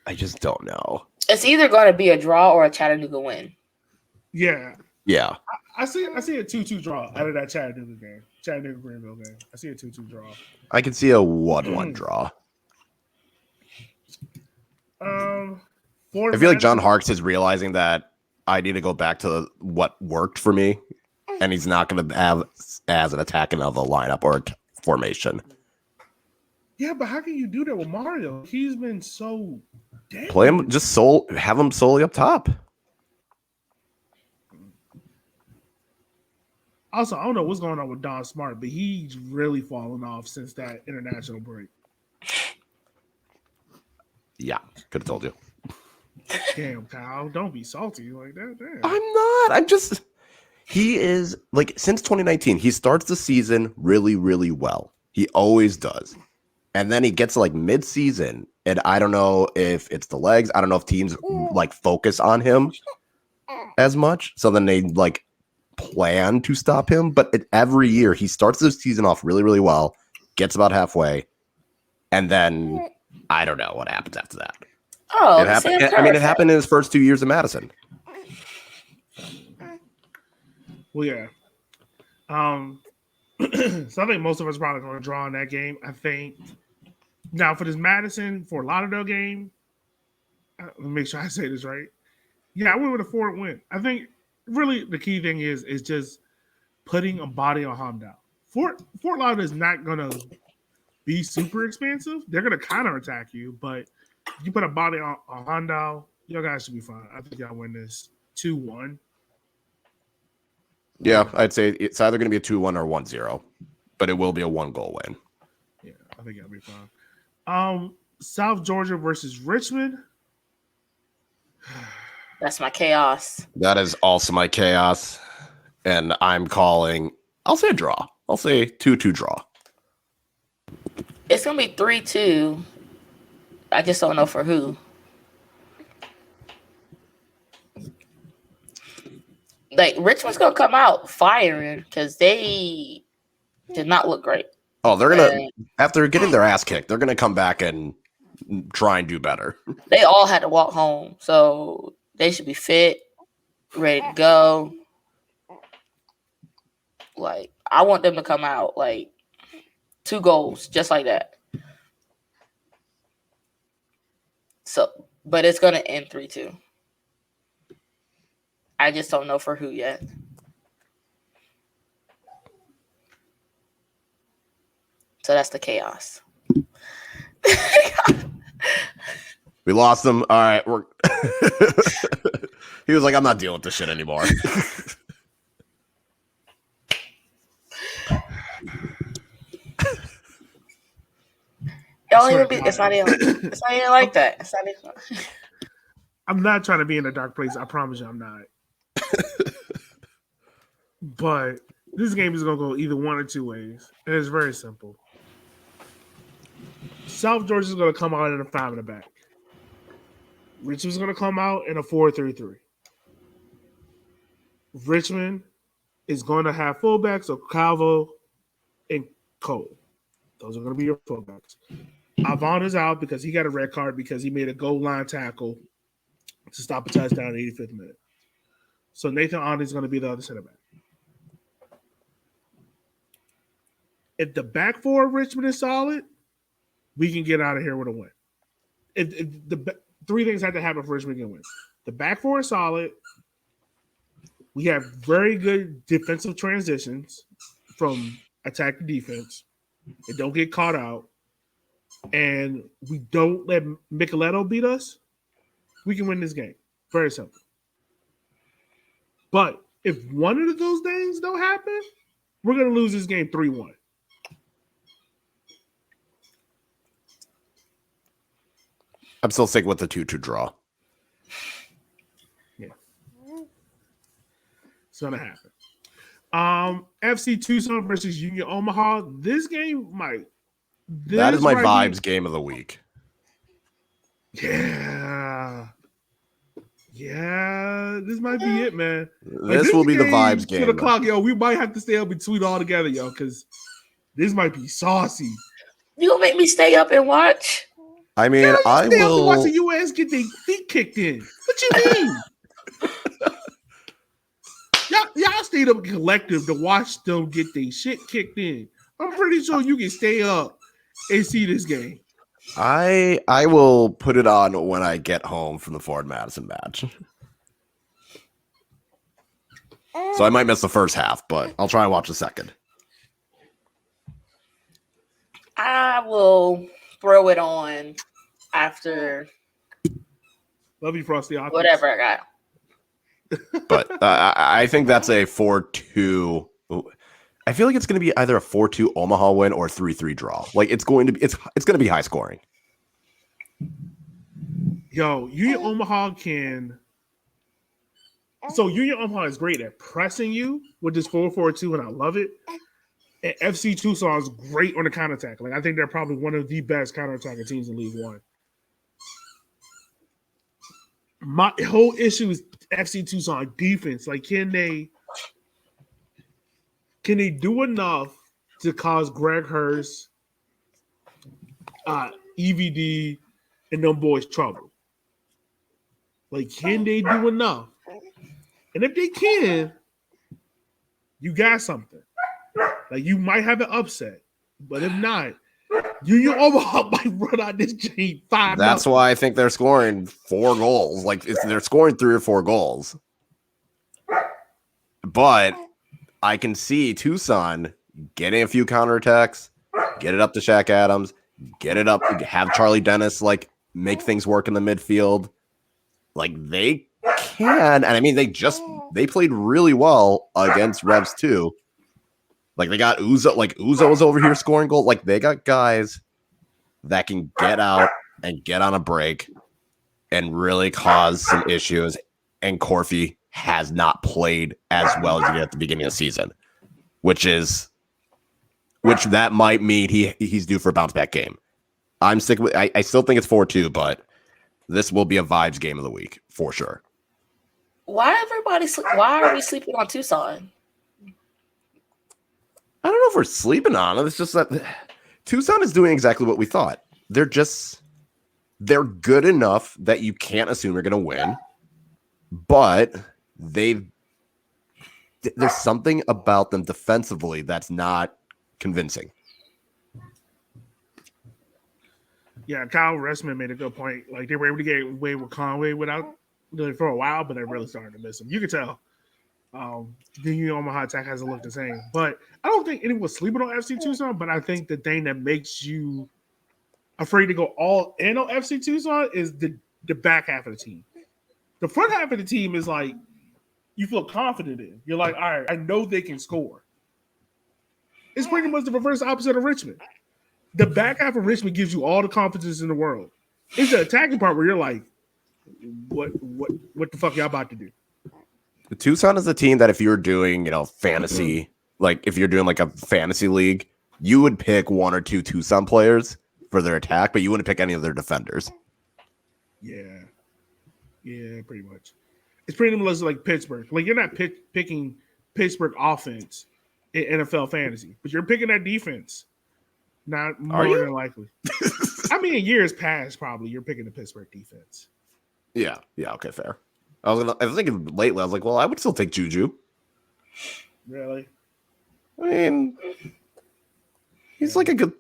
Speaker 3: I just don't know.
Speaker 2: It's either going to be a draw or a Chattanooga win.
Speaker 1: Yeah.
Speaker 3: Yeah.
Speaker 1: I see a 2-2 draw out of that Chattanooga game. Chattanooga Greenville game. I see a 2-2 draw.
Speaker 3: I can see a 1-1 draw. I feel like John Harkes is realizing that I need to go back to what worked for me, and he's not going to have as an attacking of a lineup or formation.
Speaker 1: Yeah, but how can you do that with Mario? He's been so dead.
Speaker 3: Play him, have him solely up top.
Speaker 1: Also, I don't know what's going on with Don Smart, but he's really fallen off since that international break.
Speaker 3: Yeah, could have told you.
Speaker 1: Damn, Kyle, don't be salty like that. Damn.
Speaker 3: I'm not. He is like since 2019. He starts the season really, really well. He always does, and then he gets like mid-season, and I don't know if it's the legs. I don't know if teams like focus on him as much, so then they like plan to stop him. But every year he starts the season off really, really well, gets about halfway, and then I don't know what happens after that.
Speaker 2: Oh,
Speaker 3: it happened. I mean, it happened in his first 2 years of Madison.
Speaker 1: Well, yeah. So I think most of us are probably going to draw in that game. I think now for this Madison Fort Lauderdale game, let me make sure I say this right. Yeah, I went with a 4 win. I think really the key thing is just putting a body on Hamdow. Fort Lauderdale is not going to be super expansive. They're going to counterattack you, but if you put a body on Hamdow, y'all guys should be fine. I think y'all win this 2-1.
Speaker 3: Yeah, I'd say it's either going to be a 2-1 or 1-0, but it will be a 1-goal win.
Speaker 1: Yeah, I think that'll be fine. South Georgia versus Richmond.
Speaker 2: That's my chaos.
Speaker 3: That is also my chaos, and I'm calling. I'll say a draw. I'll say 2-2 draw.
Speaker 2: It's gonna be 3-2. I just don't know for who. Like Richmond's gonna come out firing because they did not look great.
Speaker 3: Oh, they're gonna after getting their ass kicked, they're gonna come back and try and do better.
Speaker 2: They all had to walk home, so they should be fit, ready to go. Like I want them to come out like 2 goals, just like that. So, but it's gonna end 3-2. I just don't know for who yet. So that's the chaos.
Speaker 3: We lost them. All right, we're He was like, I'm not dealing with this shit anymore.
Speaker 2: Don't even be. It's not even like that. It's not even.
Speaker 1: I'm not trying to be in a dark place. I promise you, I'm not. But this game is going to go either one or two ways. And it's very simple. South Georgia is going to come out in a 5 in the back. Richmond's going to come out in a 4-3-3. Richmond is going to have fullbacks, so Calvo and Cole. Those are going to be your fullbacks. Avon is out because he got a red card because he made a goal line tackle to stop a touchdown in the 85th minute. So Nathan Audi is going to be the other center back. If the back four of Richmond is solid, we can get out of here with a win. If the three things have to happen for Richmond to win. The back four is solid. We have very good defensive transitions from attack to defense. It don't get caught out. And we don't let Micheletto beat us. We can win this game. Very simple. But if one of those things don't happen, we're going to lose this game 3-1.
Speaker 3: I'm still sticking with the 2-2 draw.
Speaker 1: Yeah. It's going to happen. FC Tucson versus Union Omaha. This game might.
Speaker 3: That is my vibes game of the week.
Speaker 1: Yeah. Yeah. This might be it, man.
Speaker 3: This will be the vibes game.
Speaker 1: 2 o'clock, yo. We might have to stay up and tweet all together, yo, because this might be saucy.
Speaker 2: You gonna make me stay up and watch?
Speaker 3: I mean, I
Speaker 1: stay
Speaker 3: will
Speaker 1: up and watch the US get their feet kicked in. What you mean? y'all stayed up collective to watch them get their shit kicked in. I'm pretty sure you can stay up and see this game.
Speaker 3: I will put it on when I get home from the Ford Madison match. So I might miss the first half, but I'll try and watch the second.
Speaker 2: I will throw it on after.
Speaker 1: Love you, Frosty.
Speaker 2: Whatever I got.
Speaker 3: But I think that's a 4-2. I feel like it's going to be either a 4-2 Omaha win or a 3-3 draw. Like it's going to be high scoring.
Speaker 1: Yo, Union Omaha can. So Union Omaha is great at pressing you with this 4-4-2, and I love it. And FC Tucson is great on the counterattack. Like I think they're probably one of the best counterattacking teams in League One. My whole issue is FC Tucson defense. Like, can they do enough to cause Greg Hurst, EVD, and them boys trouble? Like, can they do enough? And if they can, you got something. Like, you might have an upset. But if not, Union Omaha might run out this game 5.
Speaker 3: That's why I think they're scoring 4 goals. Like they're scoring 3 or 4 goals. But I can see Tucson getting a few counterattacks, get it up to Shaq Adams, get it up, have Charlie Dennis like make things work in the midfield. Like they can, and I mean they played really well against Revs too. Like they got Uzo, like Uzo was over here scoring goals. Like they got guys that can get out and get on a break and really cause some issues. And Corfy has not played as well as he did at the beginning of the season, which that might mean he's due for a bounce back game. I'm sticking with. I still think it's 4-2, but this will be a vibes game of the week for sure.
Speaker 2: Why are we sleeping on Tucson?
Speaker 3: I don't know if we're sleeping on it. It's just that Tucson is doing exactly what we thought. They're good enough that you can't assume you're going to win, but there's something about them defensively that's not convincing.
Speaker 1: Yeah, Kyle Ressman made a good point. Like they were able to get away with Conway for a while, but they really started to miss him. You could tell. The Union Omaha attack hasn't looked the same, but I don't think anyone's sleeping on FC Tucson. But I think the thing that makes you afraid to go all in on FC Tucson is the back half of the team. The front half of the team is like you feel confident in. You're like, all right, I know they can score. It's pretty much the reverse opposite of Richmond. The back half of Richmond gives you all the confidence in the world. It's the attacking part where you're like, what the fuck y'all about to do?
Speaker 3: Tucson is a team that if you're doing, fantasy, like if you're doing like a fantasy league, you would pick one or two Tucson players for their attack, but you wouldn't pick any of their defenders.
Speaker 1: Yeah, pretty much. It's pretty much like Pittsburgh. Like you're not picking Pittsburgh offense in NFL fantasy, but you're picking that defense. Not more than likely. I mean, in years past, probably you're picking the Pittsburgh defense.
Speaker 3: Yeah, okay, fair. I was thinking lately. I was like, well, I would still take Juju.
Speaker 1: Really?
Speaker 3: I mean, he's like a good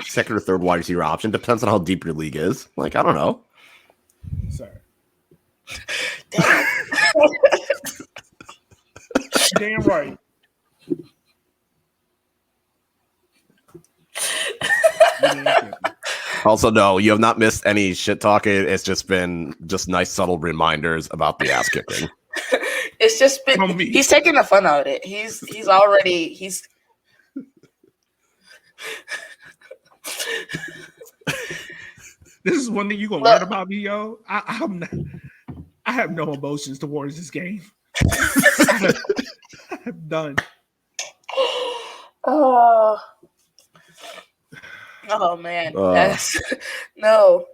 Speaker 3: second or third wide receiver option. Depends on how deep your league is. Like, I don't know.
Speaker 1: Sorry. Damn right.
Speaker 3: Also, no, you have not missed any shit talking. It's just been nice, subtle reminders about the ass kicking.
Speaker 2: It's just been he's taking the fun out of it. He's
Speaker 1: This is one thing you're gonna learn about me, yo. I have no emotions towards this game. I'm done.
Speaker 2: Oh man, that's no.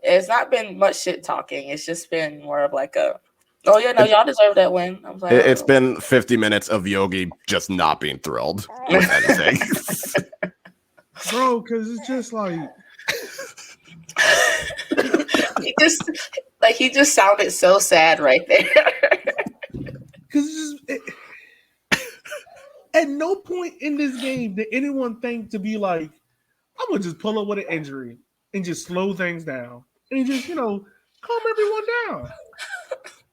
Speaker 2: It's not been much shit talking. It's just been more of like y'all deserve that win. I was like,
Speaker 3: it's been 50 minutes of Yogi just not being thrilled with anything,
Speaker 1: bro. Because it's just like
Speaker 2: he just sounded so sad right there.
Speaker 1: Because at no point in this game did anyone think to be like, I'm gonna just pull up with an injury and just slow things down and just calm everyone down.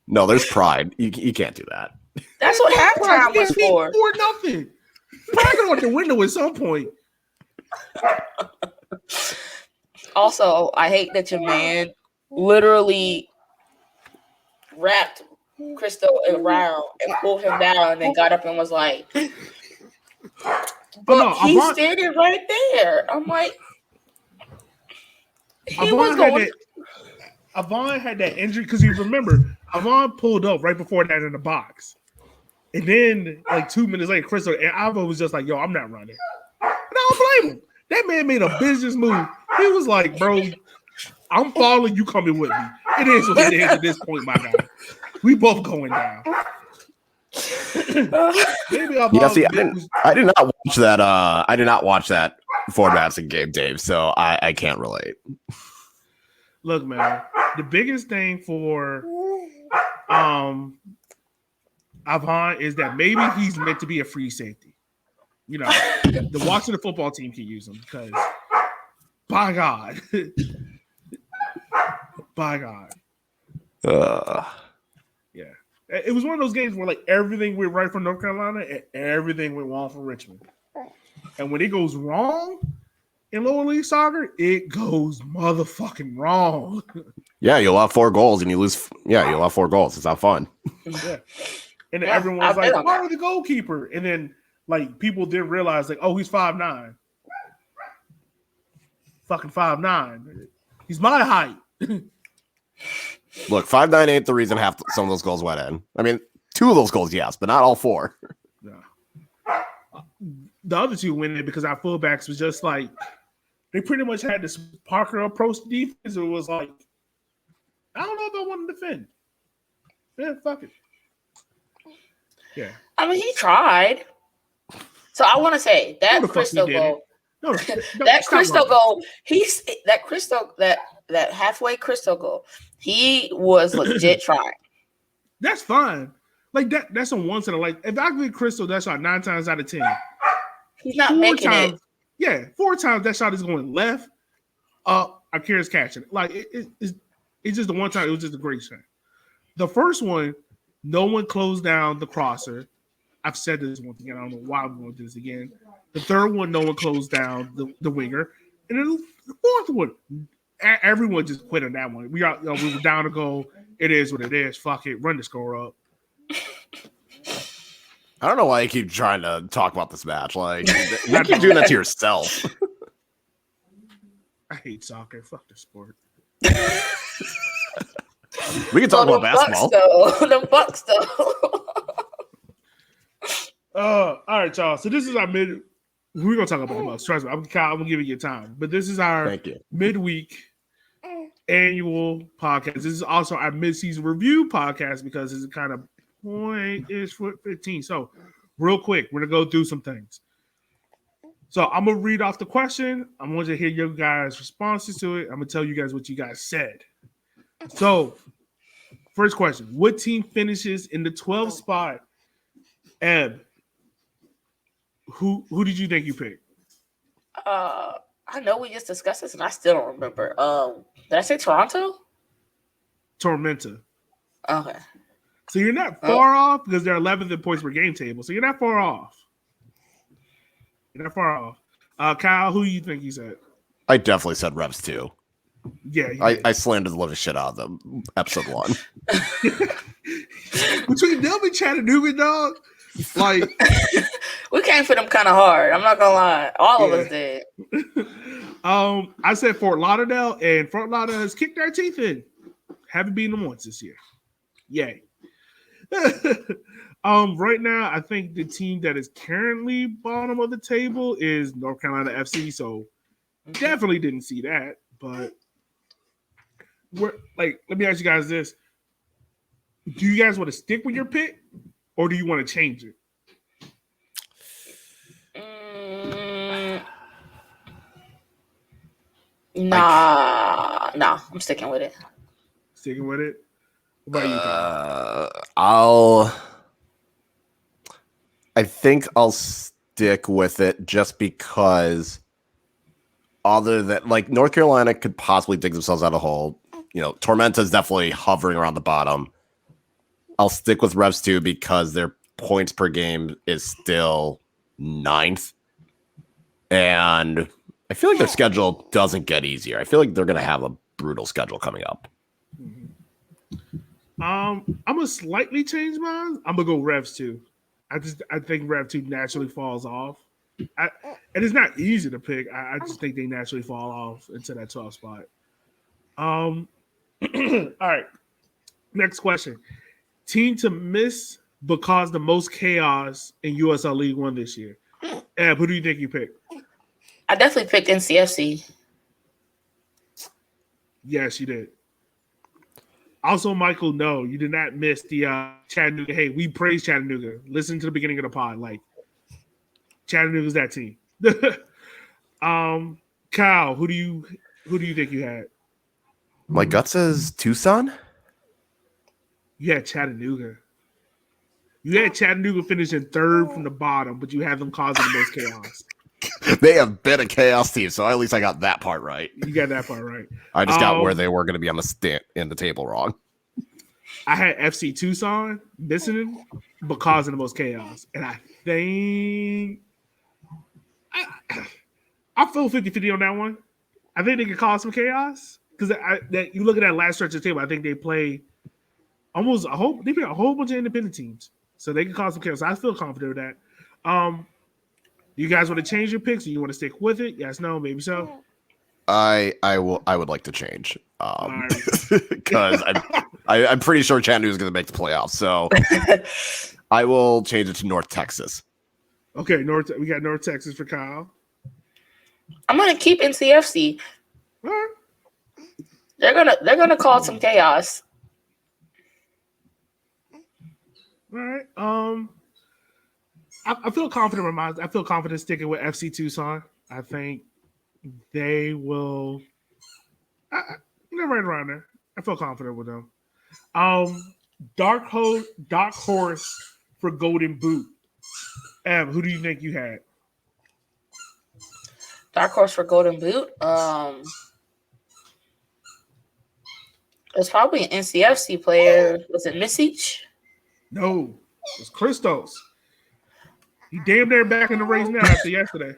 Speaker 3: No, there's pride. You can't do that.
Speaker 2: That's what halftime was for.
Speaker 1: For nothing. Pride go out the window at some point.
Speaker 2: Also, I hate that your man literally wrapped Cristo around and pulled him down and then got up and was like, but he's standing right there. I'm like,
Speaker 1: Avon had that injury because you remember Avon pulled up right before that in the box. And then like 2 minutes later, Cristo and Avon was just like, yo, I'm not running. And I don't blame him. That man made a business move. He was like, bro, I'm following you coming with me. It is what it is at this point, my guy. We both going down. Maybe
Speaker 3: I did not watch that. I did not watch that Ford Madison game, Dave. So I can't relate.
Speaker 1: Look, man, the biggest thing for Avon is that maybe he's meant to be a free safety. The Washington football team can use him because, by God, yeah. It was one of those games where like everything went right for North Carolina and everything went wrong for Richmond. And when it goes wrong in lower league soccer, it goes motherfucking wrong.
Speaker 3: Yeah, you'll have 4 goals and you lose. Yeah, you'll have 4 goals. It's not fun.
Speaker 1: Yeah. And then everyone's like, why are the goalkeeper? And then like people didn't realize like, oh, he's 5'9". Fucking 5'9". He's my height.
Speaker 3: Look, 5'9" ain't the reason half some of those goals went in. I mean, 2 of those goals, yes, but not all 4.
Speaker 1: No. The other 2 went in because our fullbacks was just like they pretty much had this Parker approach to defense. It was like, I don't know if I want to defend. Yeah, fuck it. Yeah.
Speaker 2: I mean, he tried. So I want to say that Cristo goal. That Cristo goal. That halfway Cristo goal. He was legit trying.
Speaker 1: That's fine. Like that's on one side. Like if I give Cristo that shot 9 times out of 10,
Speaker 2: he's not making it.
Speaker 1: Yeah, 4 times that shot is going left. Akira's catching it. Like it's just the one time. It was just a great shot. The first one, no one closed down the crosser. I've said this once again. I don't know why I'm going to do this again. The third one, no one closed down the winger, and then the fourth one, everyone just quit on that one. We were down to goal, it is what it is. Fuck it. Run the score up.
Speaker 3: I don't know why you keep trying to talk about this match. Like, you keep doing that to yourself.
Speaker 1: I hate soccer. Fuck the sport.
Speaker 3: We can talk about basketball.
Speaker 2: The Bucks, though.
Speaker 1: All right, y'all. So this is our mid. We're gonna talk about the Bucks. Trust me. I'm gonna give you your time. But this is our midweek annual podcast. This is also our mid-season review podcast because it's kind of point-ish for 15. So, real quick, we're gonna go through some things. So I'm gonna read off the question. I want you to hear your guys' responses to it. I'm gonna tell you guys what you guys said. So, first question: what team finishes in the 12th spot? Eb, who did you think you picked?
Speaker 2: I know we just discussed this, and I still don't remember. Did I say Toronto?
Speaker 1: Tormenta.
Speaker 2: Okay.
Speaker 1: So you're not far off because they're 11th in points per game table. So you're not far off. You're not far off. Kyle, who do you think you said?
Speaker 3: I definitely said Revs too.
Speaker 1: Yeah,
Speaker 3: I slandered the living shit out of them. Episode 1.
Speaker 1: Between them and Chattanooga, dog, like
Speaker 2: we came for them kind of hard. I'm not gonna lie. All of us did.
Speaker 1: I said Fort Lauderdale, and Fort Lauderdale has kicked our teeth in. Haven't beaten them once this year. Yay. Right now, I think the team that is currently bottom of the table is North Carolina FC. So definitely didn't see that. But let me ask you guys this: do you guys want to stick with your pick, or do you want to change it?
Speaker 2: Nah, I'm sticking with it.
Speaker 1: Sticking with it. What about you,
Speaker 3: Kyle? I think I'll stick with it just because other than North Carolina could possibly dig themselves out of a hole. You know, Tormenta's definitely hovering around the bottom. I'll stick with Revs too because their points per game is still 9th. And I feel like their schedule doesn't get easier. I feel like they're going to have a brutal schedule coming up.
Speaker 1: I'm gonna slightly change mine. I'm gonna go Revs 2. I think Rev 2 naturally falls off. And it's not easy to pick. I just think they naturally fall off into that 12 spot. All right. Next question. Team to miss but cause the most chaos in USL League One this year. Eb, who do you think you picked?
Speaker 2: I definitely picked NCFC.
Speaker 1: Yes, you did. Also, Michael, no, you did not miss the Chattanooga. Hey, we praise Chattanooga. Listen to the beginning of the pod. Like, Chattanooga's that team. Kyle, who do you think you had?
Speaker 3: My gut says Tucson.
Speaker 1: You had Chattanooga. You had Chattanooga finishing 3rd from the bottom, but you had them causing the most chaos.
Speaker 3: They have been a chaos team, so at least I got that part right.
Speaker 1: You got that part right.
Speaker 3: I just got where they were going to be on the table wrong.
Speaker 1: I had FC Tucson missing, but causing the most chaos. And I think I feel 50-50 on that one. I think they could cause some chaos because you look at that last stretch of the table. I think they play almost a whole bunch of independent teams, so they can cause some chaos. I feel confident with that. You guys want to change your picks, or you want to stick with it? Yes, no, maybe so.
Speaker 3: I would like to change because I'm pretty sure Chattanooga is going to make the playoffs. So I will change it to North Texas.
Speaker 1: Okay, we got North Texas for Kyle.
Speaker 2: I'm gonna keep NCFC.
Speaker 1: All right.
Speaker 2: They're gonna cause some chaos.
Speaker 1: All right. I feel confident in my. I feel confident sticking with FC Tucson. I think they will. They're right around there. I feel confident with them. Dark horse for Golden Boot. Ev, who do you think you had?
Speaker 2: Dark horse for Golden Boot. It's probably an NCFC player. Was it Misich?
Speaker 1: No, it's Christos. He damn near back in the race now after yesterday.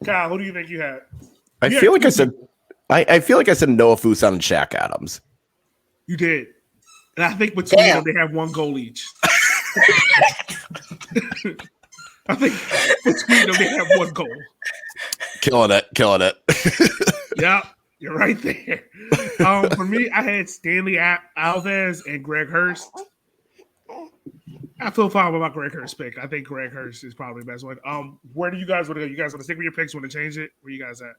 Speaker 1: Kyle, who do you think you had?
Speaker 3: I
Speaker 1: You
Speaker 3: feel
Speaker 1: had
Speaker 3: like I
Speaker 1: two
Speaker 3: said.
Speaker 1: people.
Speaker 3: I feel like I said Noah Fuson and Shaq Adams.
Speaker 1: You did. And I think between
Speaker 2: Damn.
Speaker 1: them, they have 1 goal each. I think between them, they have 1 goal.
Speaker 3: Killing it.
Speaker 1: Yep, you're right there. For me, I had Stanley Alves and Greg Hurst. I feel fine about Greg Hurst pick. I think Greg Hurst is probably the best one. Where do you guys want to go? You guys want to stick with your picks? Want to change it? Where you guys at?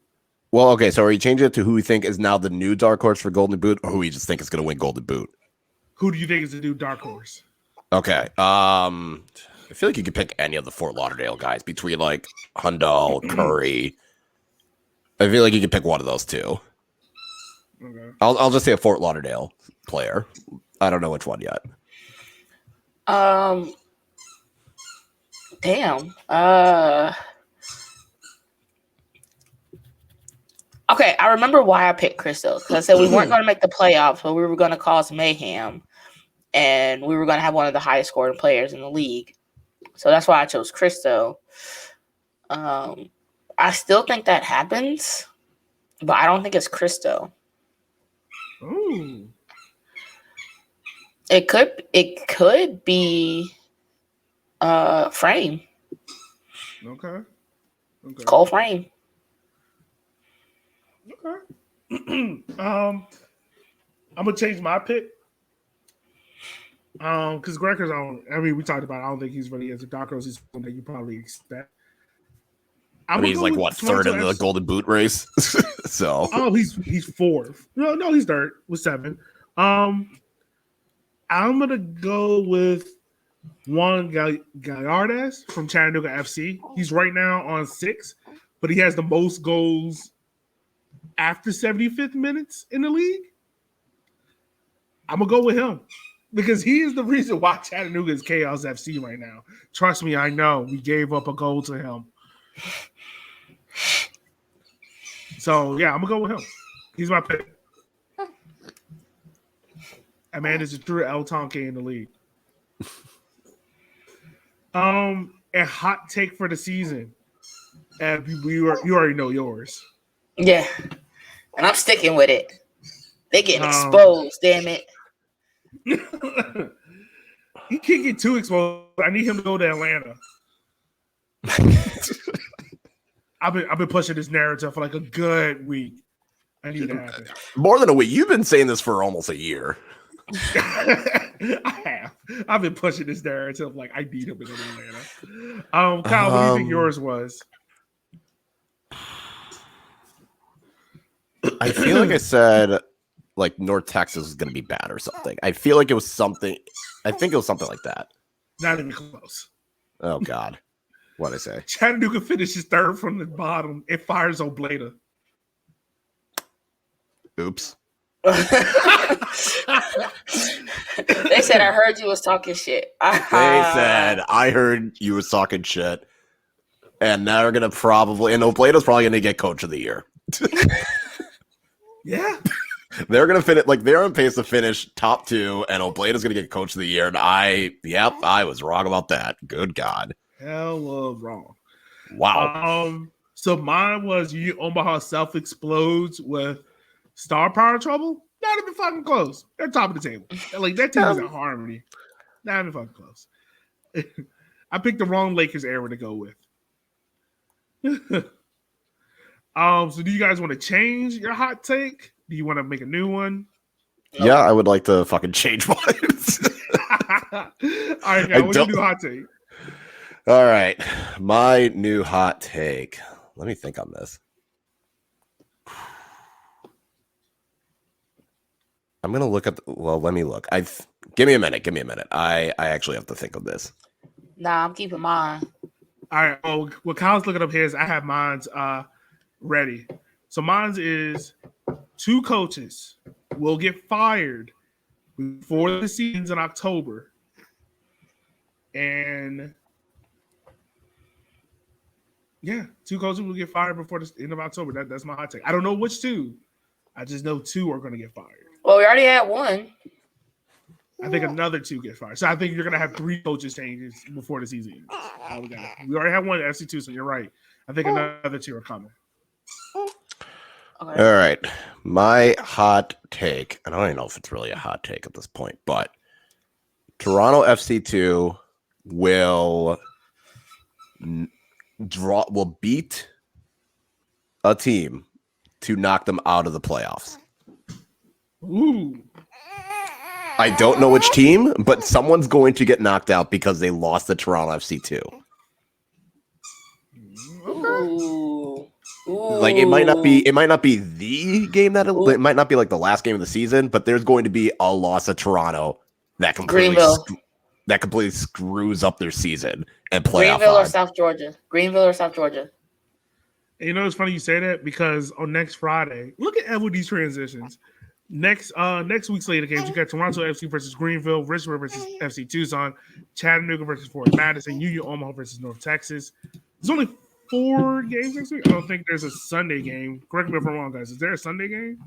Speaker 3: Well, okay. So are you changing it to who we think is now the new dark horse for Golden Boot, or who we just think is going to win Golden Boot?
Speaker 1: Who do you think is the new dark horse?
Speaker 3: Okay. I feel like you could pick any of the Fort Lauderdale guys between like Hundal, Curry. I feel like you could pick one of those two.
Speaker 1: Okay.
Speaker 3: I'll just say a Fort Lauderdale player. I don't know which one yet.
Speaker 2: Damn. Okay, I remember why I picked Crystal. Because I said we weren't going to make the playoffs, but we were going to cause mayhem. And we were going to have one of the highest scoring players in the league. So that's why I chose Crystal. I still think that happens, but I don't think it's Crystal.
Speaker 1: Ooh.
Speaker 2: It could be Frame.
Speaker 1: Okay.
Speaker 2: Cole Frame.
Speaker 1: Okay. I'm gonna change my pick. Because Gregor's we talked about it. I don't think he's really as a dark horse. He's one that you probably expect.
Speaker 3: He's like what, third in the Golden Boot race? So
Speaker 1: he's fourth. No, he's third with 7. I'm gonna go with Juan Gallardes from Chattanooga FC. He's right now on 6, but he has the most goals after 75th minutes in the league. I'm gonna go with him because he is the reason why Chattanooga is Chaos FC right now. Trust me, I know. We gave up a goal to him. So yeah, I'm gonna go with him. He's my pick. That man is a true El Tonke in the league. A hot take for the season. And you already know yours.
Speaker 2: Yeah, and I'm sticking with it. They getting exposed, damn it.
Speaker 1: He can't get too exposed. I need him to go to Atlanta. I've been pushing this narrative for like a good week. I need to happen.
Speaker 3: More than a week. You've been saying this for almost a year.
Speaker 1: I have. I've been pushing this narrative like I need him to go to Atlanta. Kyle, what do you think yours was?
Speaker 3: I feel like I said like North Texas was going to be bad or something. I feel like it was something. I think it was something like that.
Speaker 1: Not even close.
Speaker 3: Oh God, what did I say?
Speaker 1: Chattanooga finishes third from the bottom. It fires Obleda.
Speaker 3: Oops.
Speaker 2: They said I heard you was talking shit.
Speaker 3: They said I heard you was talking shit, and now they're gonna probably and Obleda's probably gonna get Coach of the Year.
Speaker 1: Yeah,
Speaker 3: they're gonna finish like they're on pace to finish top 2, and Obleda's gonna get Coach of the Year. And I was wrong about that. Good God,
Speaker 1: hell of wrong.
Speaker 3: Wow.
Speaker 1: So mine was Omaha self explodes with star power trouble. Not even fucking close. They're top of the table. Like that team is in harmony. Not even fucking close. I picked the wrong Lakers era to go with. So do you guys want to change your hot take? Do you want to make a new one?
Speaker 3: Yeah, I would like to fucking change mine.
Speaker 1: All right, guys, what's your new hot take?
Speaker 3: All right, my new hot take. Let me think on this. I'm gonna look at. Let me look. Give me a minute. I actually have to think of this.
Speaker 2: Nah, I'm keeping mine.
Speaker 1: All right. Oh, what Kyle's looking up his, I have mine's ready. So mine's is 2 coaches will get fired before the season's in October. And yeah, 2 coaches will get fired before the end of October. That's my hot take. I don't know which 2. I just know 2 are going to get fired.
Speaker 2: Well, we already had one.
Speaker 1: I think another 2 get fired. So I think you're gonna have 3 coaches changes before the season ends. We already have one at FC2, so you're right. I think another 2 are coming.
Speaker 2: Okay.
Speaker 3: All right. My hot take, and I don't even know if it's really a hot take at this point, but Toronto FC2 will beat a team to knock them out of the playoffs.
Speaker 1: Ooh.
Speaker 3: I don't know which team, but someone's going to get knocked out because they lost to Toronto FC2.
Speaker 2: Ooh.
Speaker 3: Like it might not be the game that it might not be like the last game of the season, but there's going to be a loss of Toronto that completely screws up their season and playoff.
Speaker 2: Greenville or South Georgia.
Speaker 1: And you know, it's funny you say that because on next Friday, look at these transitions. Next week's slate of games, you got Toronto FC versus Greenville, Richmond versus FC Tucson, Chattanooga versus Fort Madison, Union Omaha versus North Texas. There's only 4 games next week. I don't think there's a Sunday game. Correct me if I'm wrong, guys. Is there a Sunday game?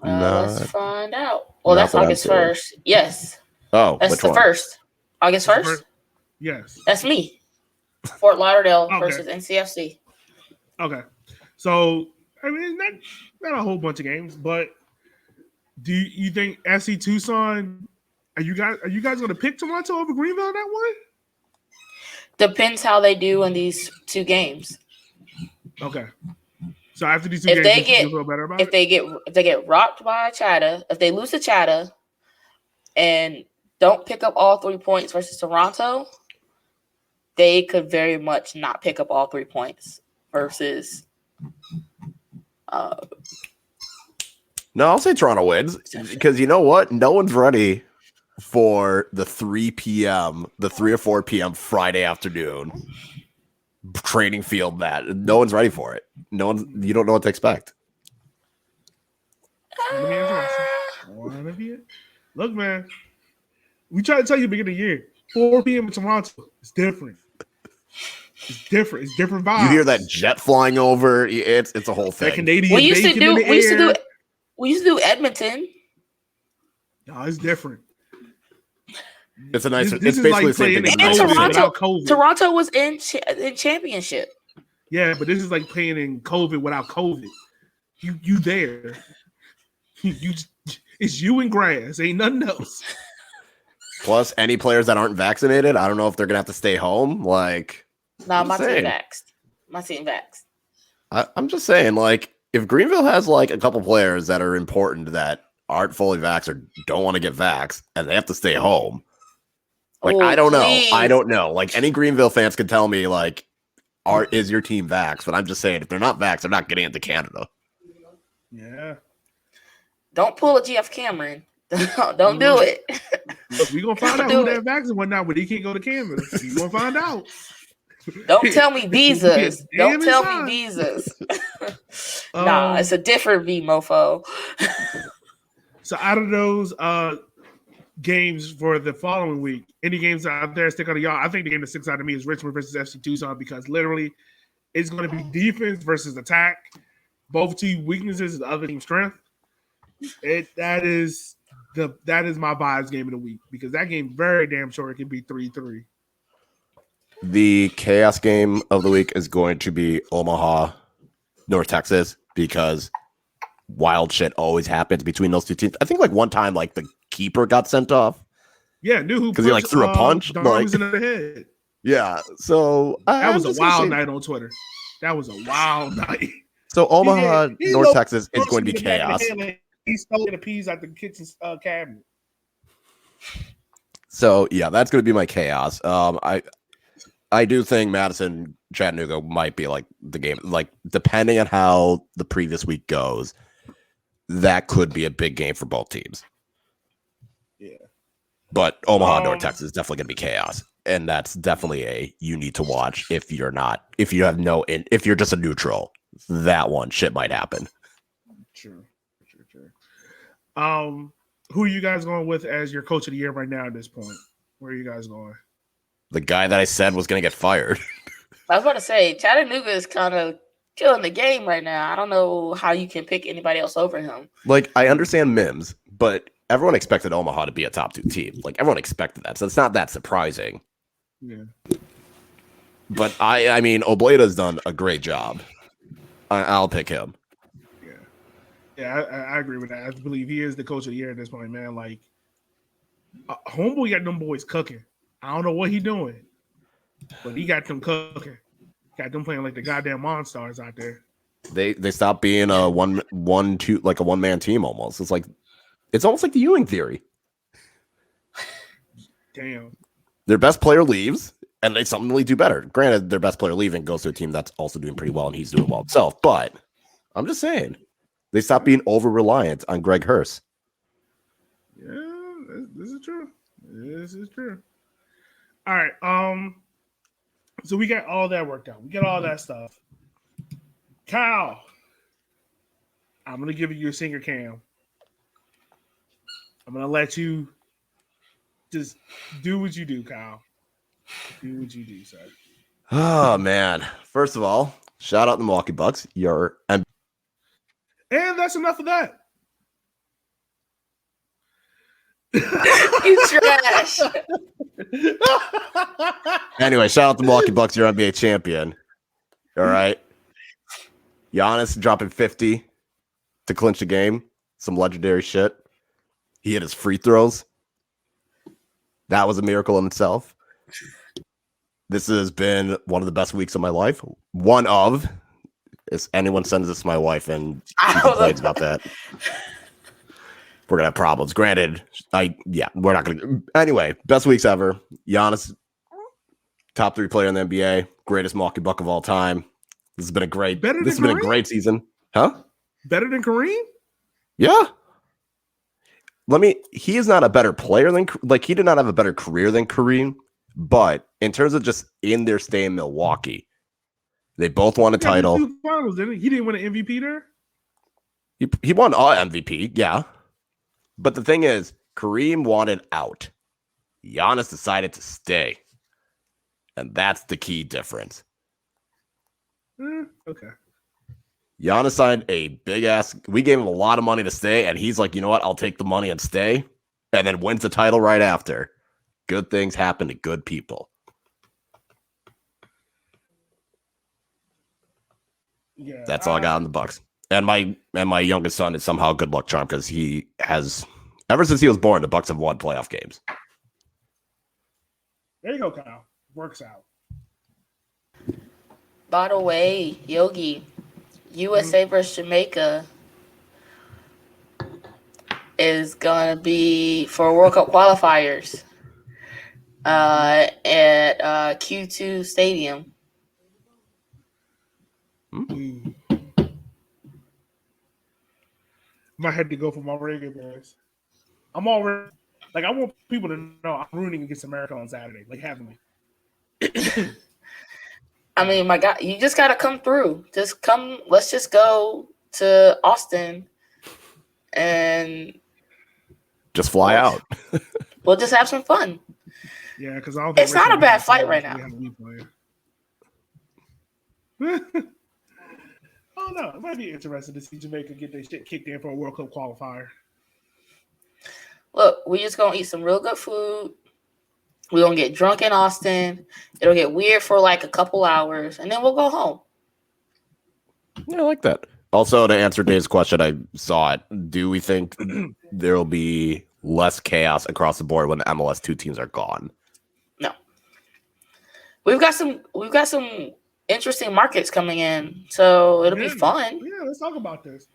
Speaker 2: Let's find out. Well, that's August 1st. Yes.
Speaker 3: Oh,
Speaker 2: that's the 1st. August 1st?
Speaker 1: Yes.
Speaker 2: That's me. Fort Lauderdale versus NCFC.
Speaker 1: Okay. So, I mean, not a whole bunch of games, but do you think FC Tucson, are you guys going to pick Toronto over Greenville in that one?
Speaker 2: Depends how they do in these 2 games.
Speaker 1: Okay. So after these 2 games, you feel better about
Speaker 2: it? If they get rocked by Chatta, if they lose to Chatta and don't pick up all 3 points versus Toronto, they could very much not pick up all 3 points versus
Speaker 3: No, I'll say Toronto wins because you know what? No one's ready for the 3 or 4 p.m. Friday afternoon training field that no one's ready for it. You don't know what to expect.
Speaker 1: Look, man, we tried to tell you at the beginning of the year, 4 p.m. in Toronto. It's different. It's different vibes.
Speaker 3: You hear that jet flying over? It's a whole thing.
Speaker 1: That Canadian bacon in the air.
Speaker 2: We used to do Edmonton.
Speaker 1: No, it's different.
Speaker 3: It's a nice.
Speaker 1: This
Speaker 3: it's basically the same thing.
Speaker 2: And Toronto was in championship.
Speaker 1: Yeah, but this is like playing in COVID without COVID. You there? It's you and grass. Ain't nothing else.
Speaker 3: Plus, any players that aren't vaccinated, I don't know if they're gonna have to stay home. Like,
Speaker 2: no, my team vaxxed. My team vaxxed.
Speaker 3: I'm just saying, like, if Greenville has like a couple players that are important that aren't fully vaxxed or don't want to get vaxxed and they have to stay home. Like, I don't know. Like, any Greenville fans can tell me, like, is your team vaxxed? But I'm just saying, if they're not vaxxed, they're not getting into Canada.
Speaker 1: Yeah.
Speaker 2: Don't pull a GF Cameron. Don't do it.
Speaker 1: Look, we're going to find out who that vaccine went now, but he can't go to Canada. We're going to find out.
Speaker 2: Don't tell me visas. Don't tell me visas. Nah, it's a different V, mofo.
Speaker 1: So out of those games for the following week, any games out there stick out to y'all? I think the game that sticks out to me is Richmond versus FC Tucson because literally it's going to be defense versus attack. Both team weaknesses is the other team's strength. That is my vibes game of the week because that game very damn sure it can be 3-3.
Speaker 3: The chaos game of the week is going to be Omaha, North Texas, because wild shit always happens between those 2 teams. I think like one time, like the keeper got sent off.
Speaker 1: Yeah, knew who
Speaker 3: because he like threw a punch.
Speaker 1: Like, in the head.
Speaker 3: Yeah, so
Speaker 1: that was a wild night on Twitter. That was a wild night.
Speaker 3: So Omaha, North Texas is going to be chaos.
Speaker 1: He stole the peas out the kitchen cabinet.
Speaker 3: So yeah, that's going to be my chaos. I do think Madison Chattanooga might be like the game, like depending on how the previous week goes, that could be a big game for both teams.
Speaker 1: Yeah.
Speaker 3: But Omaha, North Texas is definitely going to be chaos. And that's definitely you need to watch if you're just a neutral, that one shit might happen.
Speaker 1: True. Who are you guys going with as your coach of the year right now at this point? Where are you guys going?
Speaker 3: The guy that I said was going to get fired.
Speaker 2: I was about to say, Chattanooga is kind of killing the game right now. I don't know how you can pick anybody else over him.
Speaker 3: Like, I understand Mims, but everyone expected Omaha to be a top 2 team. Like everyone expected that, so it's not that surprising.
Speaker 1: Yeah.
Speaker 3: But I mean, Obleda's done a great job. I'll pick him.
Speaker 1: Yeah, I agree with that. I believe he is the coach of the year at this point, man. Like, homeboy got them boys cooking. I don't know what he doing, but he got them cooking. Got them playing like the goddamn Monstars out there.
Speaker 3: They stopped being a one man team almost. It's almost like the Ewing theory.
Speaker 1: Damn.
Speaker 3: Their best player leaves, and they suddenly do better. Granted, their best player leaving goes to a team that's also doing pretty well, and he's doing well himself. But I'm just saying, they stopped being over reliant on Greg Hurst.
Speaker 1: Yeah, this is true. This is true. All right. So we got all that worked out. We got all that stuff. Kyle, I'm gonna give you your singer cam. I'm gonna let you just do what you do, Kyle. Do what you do, sir.
Speaker 3: Oh man! First of all, shout out the Milwaukee Bucks.
Speaker 1: And that's enough of that.
Speaker 2: You trash.
Speaker 3: Anyway, shout out the Milwaukee Bucks. You're NBA champion. All right. Giannis dropping 50 to clinch the game. Some legendary shit. He hit his free throws. That was a miracle in itself. This has been one of the best weeks of my life. One of. If anyone sends this to my wife and she complains about that, we're going to have problems. Granted, we're not going to. Anyway, best weeks ever. Giannis, top 3 player in the NBA, greatest Milwaukee Buck of all time. This has been a great season. Huh?
Speaker 1: Better than Kareem?
Speaker 3: Yeah. He is not a better player than, he did not have a better career than Kareem, but in terms of just in their stay in Milwaukee, they both won a title.
Speaker 1: Finals, didn't he? He didn't win an MVP there?
Speaker 3: He won all MVP, yeah. But the thing is, Kareem wanted out. Giannis decided to stay. And that's the key difference.
Speaker 1: Okay.
Speaker 3: Giannis signed a big ass. We gave him a lot of money to stay, and he's like, you know what? I'll take the money and stay, and then wins the title right after. Good things happen to good people.
Speaker 1: Yeah,
Speaker 3: that's all I got on the Bucks. And my youngest son is somehow a good luck charm because he has, ever since he was born, the Bucks have won playoff games.
Speaker 1: There you go, Kyle. Works out.
Speaker 2: By the way, Yogi, USA versus Jamaica is going to be for World Cup qualifiers at Q2 Stadium.
Speaker 1: Might have to go for my regular boys. I'm already, I want people to know I'm rooting against America on Saturday, heavily.
Speaker 2: I mean, my God, you just got to come through. Just come. Let's just go to Austin and
Speaker 3: just fly out.
Speaker 2: We'll just have some fun.
Speaker 1: Yeah, because I don't think
Speaker 2: it's not a bad fight right now. Oh no, it might be interesting to see Jamaica get their shit kicked in for a World Cup qualifier. Look, we just gonna eat some real good food. We're going to get drunk in Austin. It'll get weird for a couple hours, and then we'll go home.
Speaker 3: Yeah, I like that. Also, to answer Dave's question, I saw it. Do we think there will be less chaos across the board when the MLS 2 teams are gone?
Speaker 2: No. We've got some interesting markets coming in, so it'll be fun.
Speaker 1: Yeah, let's talk about this.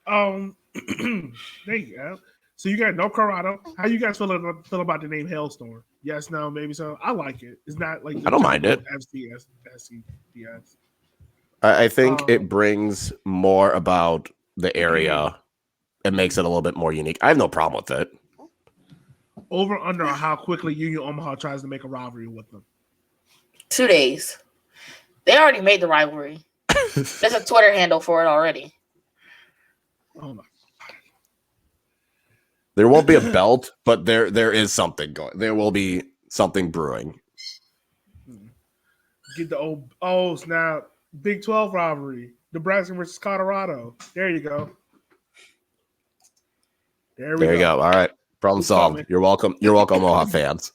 Speaker 1: There you go. So you got North Colorado. How you guys feel about the name Hailstorm? Yes, no, maybe so. I like it. It's not like
Speaker 3: I don't mind it.
Speaker 1: FCS.
Speaker 3: I think it brings more about the area. It makes it a little bit more unique. I have no problem with it.
Speaker 1: Over under how quickly Union Omaha tries to make a rivalry with them.
Speaker 2: 2 days. They already made the rivalry. There's a Twitter handle for it already.
Speaker 1: Oh my.
Speaker 3: There won't be a belt, but there is something going. There will be something brewing.
Speaker 1: Get the snap. Big 12 rivalry. Nebraska versus Colorado. There you go.
Speaker 3: There you go. All right. Problem solved.
Speaker 1: coming.
Speaker 3: You're welcome. You're welcome, Omaha fans.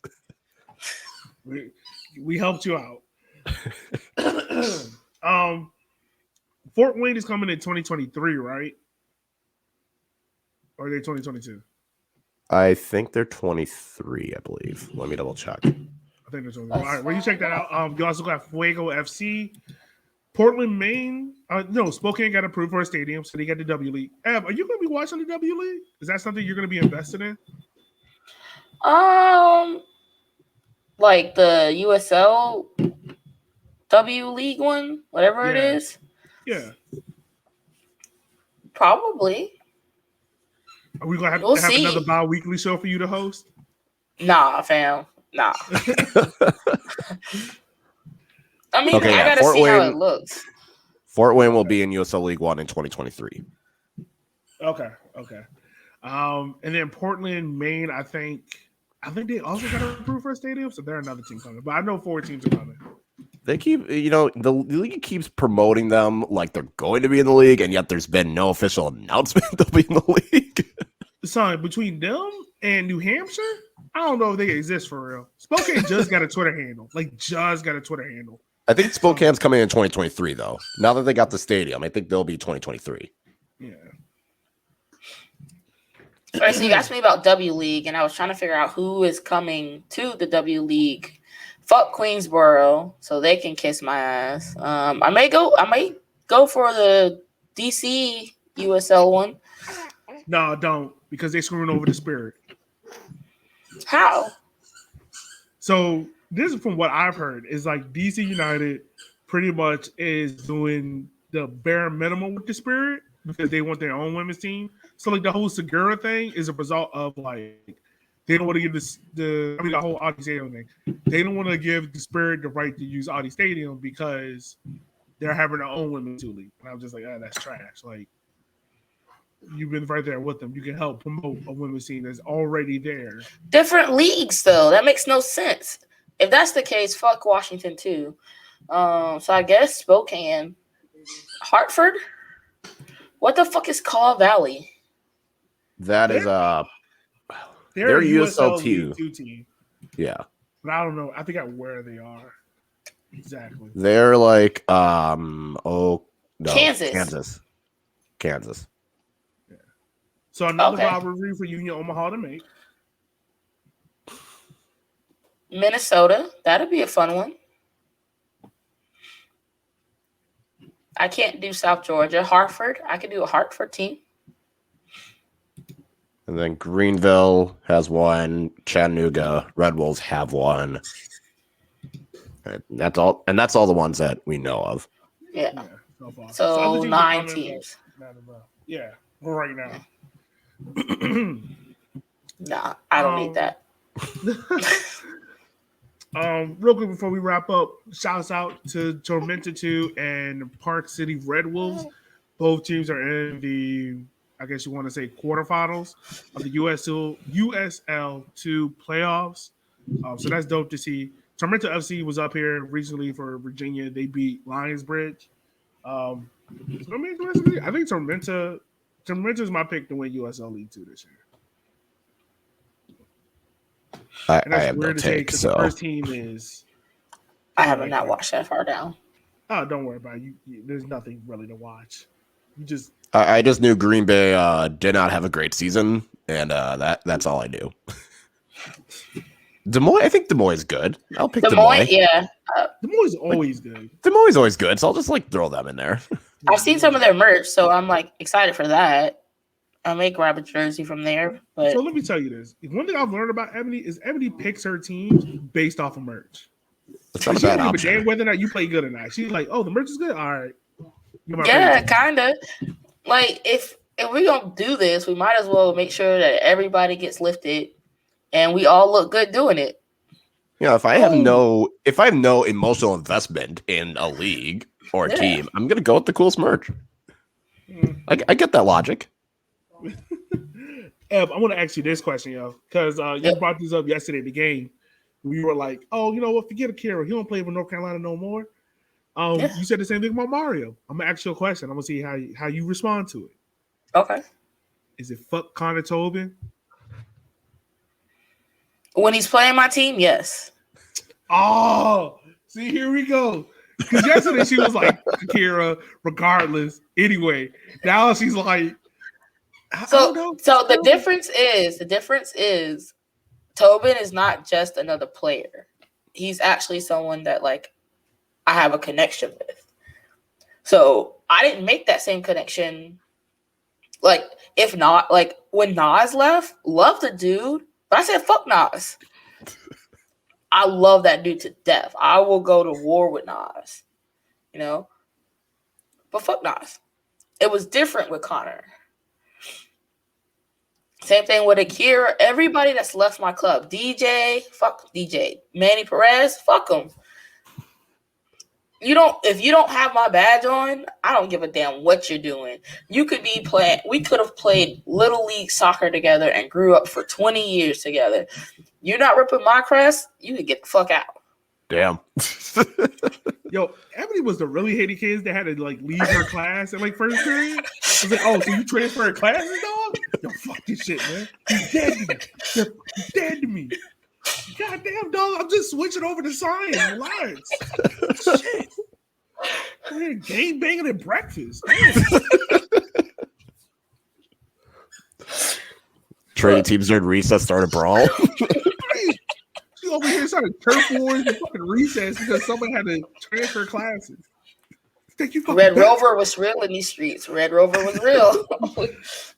Speaker 1: We helped you out. Fort Wayne is coming in 2023, right? Or are they 2022?
Speaker 3: I think they're 23, I believe. Let me double check.
Speaker 1: I think they're 23. All right, well, you check that out. You also got Fuego FC. Portland, Maine. No, Spokane got approved for a stadium, so they got the W League. Ev, are you going to be watching the W League? Is that something you're going to be invested in?
Speaker 2: Like the USL W League one, whatever it is.
Speaker 1: Yeah.
Speaker 2: Probably.
Speaker 1: Are we going to
Speaker 2: We'll
Speaker 1: have
Speaker 2: see.
Speaker 1: another bi-weekly show for you to host?
Speaker 2: Nah, fam. Nah. I mean,
Speaker 3: Okay,
Speaker 2: I gotta
Speaker 3: Fort
Speaker 2: see how
Speaker 3: Wayne-
Speaker 2: it looks.
Speaker 3: Fort Wayne will be in USL League One in 2023.
Speaker 1: Okay. And then Portland, Maine, I think they also got approved for a stadium, so they're another team coming. But I know 4 teams are coming.
Speaker 3: They keep, the league keeps promoting them like they're going to be in the league, and yet there's been no official announcement they'll be in the league.
Speaker 1: So between them and New Hampshire, I don't know if they exist for real. Spokane just got a Twitter handle.
Speaker 3: I think Spokane's coming in 2023, though. Now that they got the stadium, I think they'll be 2023.
Speaker 1: Yeah.
Speaker 2: All right, so you asked me about W League, and I was trying to figure out who is coming to the W League. Fuck Queensboro, so they can kiss my ass. I may go for the DC USL one.
Speaker 1: No, don't, because they're screwing over the Spirit.
Speaker 2: How?
Speaker 1: So this is from what I've heard, is like DC United pretty much is doing the bare minimum with the Spirit because they want their own women's team. So like the whole Segura thing is a result of like they don't want to give the whole Audi Stadium thing. They don't want to give the Spirit the right to use Audi Stadium because they're having their own women's league. And I was just like, that's trash. Like, you've been right there with them. You can help promote a women's team that's already there.
Speaker 2: Different leagues, though. That makes no sense. If that's the case, fuck Washington too. So I guess Spokane, Hartford. What the fuck is Caw Valley?
Speaker 3: That is
Speaker 1: They're a
Speaker 3: USL
Speaker 1: League 2 team.
Speaker 3: Yeah.
Speaker 1: But I don't know. I forgot where they are exactly.
Speaker 3: They're like
Speaker 2: Kansas.
Speaker 3: Kansas.
Speaker 1: Yeah. So another
Speaker 2: Okay.
Speaker 1: rivalry for Union Omaha to make.
Speaker 2: Minnesota. That'd be a fun one. I can't do South Georgia. Hartford. I could do a Hartford team.
Speaker 3: And then Greenville has one. Chattanooga, Red Wolves have one. And that's all the ones that we know of.
Speaker 2: Yeah.
Speaker 1: So far.
Speaker 2: So
Speaker 1: other teams are
Speaker 2: 9
Speaker 1: coming,
Speaker 2: teams.
Speaker 1: Yeah, right now.
Speaker 2: Nah, I don't need that.
Speaker 1: Real quick before we wrap up, shouts out to Tormenta 2 and Park City Red Wolves. Both teams are in the, I guess you want to say, quarterfinals of the USL2 playoffs. So that's dope to see. Tormenta FC was up here recently for Virginia. They beat Lionsbridge. I think Tormenta is my pick to win USL League 2 this year.
Speaker 3: I
Speaker 1: And that's
Speaker 3: have no
Speaker 1: weird to say
Speaker 3: take.
Speaker 1: because
Speaker 3: So
Speaker 1: the first team is.
Speaker 2: I have not watched that far down.
Speaker 1: Oh, don't worry about it. There's nothing really to watch. You just.
Speaker 3: I just knew Green Bay did not have a great season, and that's all I knew. Des Moines, I think Des Moines is good. I'll pick Des Moines.
Speaker 2: Yeah.
Speaker 1: Des Moines is always good.
Speaker 3: Des Moines is always good, so I'll just throw them in there.
Speaker 2: I've seen some of their merch, so I'm excited for that. I may grab a jersey from there. But
Speaker 1: So let me tell you this. One thing I've learned about Ebony is Ebony picks her teams based off of merch.
Speaker 3: That's not a
Speaker 1: She
Speaker 3: bad
Speaker 1: don't give a damn
Speaker 3: option.
Speaker 1: whether or not you play good or not. She's like, oh, the merch is good? All right. You're my
Speaker 2: yeah,
Speaker 1: favorite team.
Speaker 2: kind of. If we're gonna do this, we might as well make sure that everybody gets lifted and we all look good doing it.
Speaker 3: If I have no emotional investment in a league or a
Speaker 2: Yeah.
Speaker 3: team, I'm gonna go with the coolest merch. I get that logic.
Speaker 1: Eb, I want to ask you this question, yo, because you brought this up yesterday in the game. We were like, oh, you know what? Forget Akira. He don't play for North Carolina no more. You said the same thing about Mario. I'm gonna ask you a question. I'm gonna see how you respond to it.
Speaker 2: Okay.
Speaker 1: Is it fuck Connor Tobin?
Speaker 2: When he's playing my team, yes.
Speaker 1: Oh, see, here we go. Because yesterday she was like, Shakira, regardless. Anyway, now she's like,
Speaker 2: So the difference is Tobin is not just another player. He's actually someone that like I have a connection with. So I didn't make that same connection. Like if not, like when Nas left, love the dude, but I said fuck Nas. I love that dude to death. I will go to war with Nas, you know. But fuck Nas. It was different with Connor. Same thing with Akira. Everybody that's left my club. DJ, fuck DJ. Manny Perez, fuck him. If you don't have my badge on, I don't give a damn what you're doing. You could be playing. We could have played little league soccer together and grew up for 20 years together. You're not ripping my crest, you can get the fuck out.
Speaker 3: Damn.
Speaker 1: Yo, Ebony was the really hated kids that had to like leave her class in like first period. I was like, oh, so you transferred classes, dog? Yo, fuck this shit, man. He's dead to me. He's dead to me. Goddamn, dog. I'm just switching over to science. Relax. Shit. We're game banging at breakfast.
Speaker 3: Trading teams during recess started brawl.
Speaker 1: She over here started turf wars and fucking recess because somebody had to transfer classes.
Speaker 2: Red Rover was real in these streets. Red Rover was real.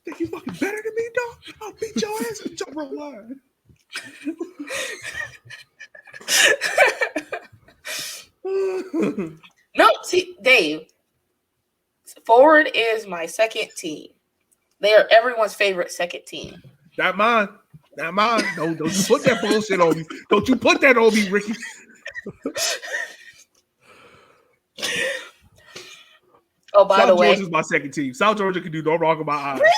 Speaker 1: Think you fucking better than me, dog? I'll beat your ass and jump rope line.
Speaker 2: No, see, Dave. Forward is my second team. They are everyone's favorite second team.
Speaker 1: Not mine. Not mine. Don't you put that bullshit on me. Don't you put that on me, Ricky.
Speaker 2: Oh, by
Speaker 1: South
Speaker 2: the way,
Speaker 1: Georgia is my second team. South Georgia can do no wrong in my eyes.
Speaker 2: Really?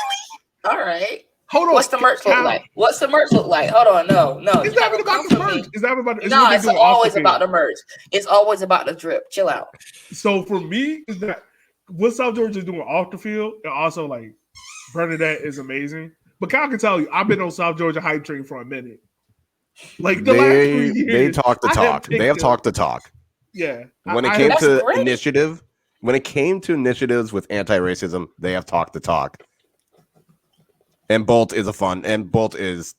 Speaker 2: All right.
Speaker 1: Hold on.
Speaker 2: What's the merch look like? What's the merch look like? Hold on. No.
Speaker 1: It's not even about the merch. It's not about.
Speaker 2: No, it's always about the merch. It's always about the drip. Chill out.
Speaker 1: So for me, is that what South Georgia is doing off the field, and also like Bernadette is amazing. But Kyle can tell you, I've been on South Georgia hype train for a minute. Like the last 3 years,
Speaker 3: they talk the talk. They have talked the talk.
Speaker 1: Yeah.
Speaker 3: When it came to initiative, when it came to initiatives with anti-racism, they have talked the talk. And Bolt is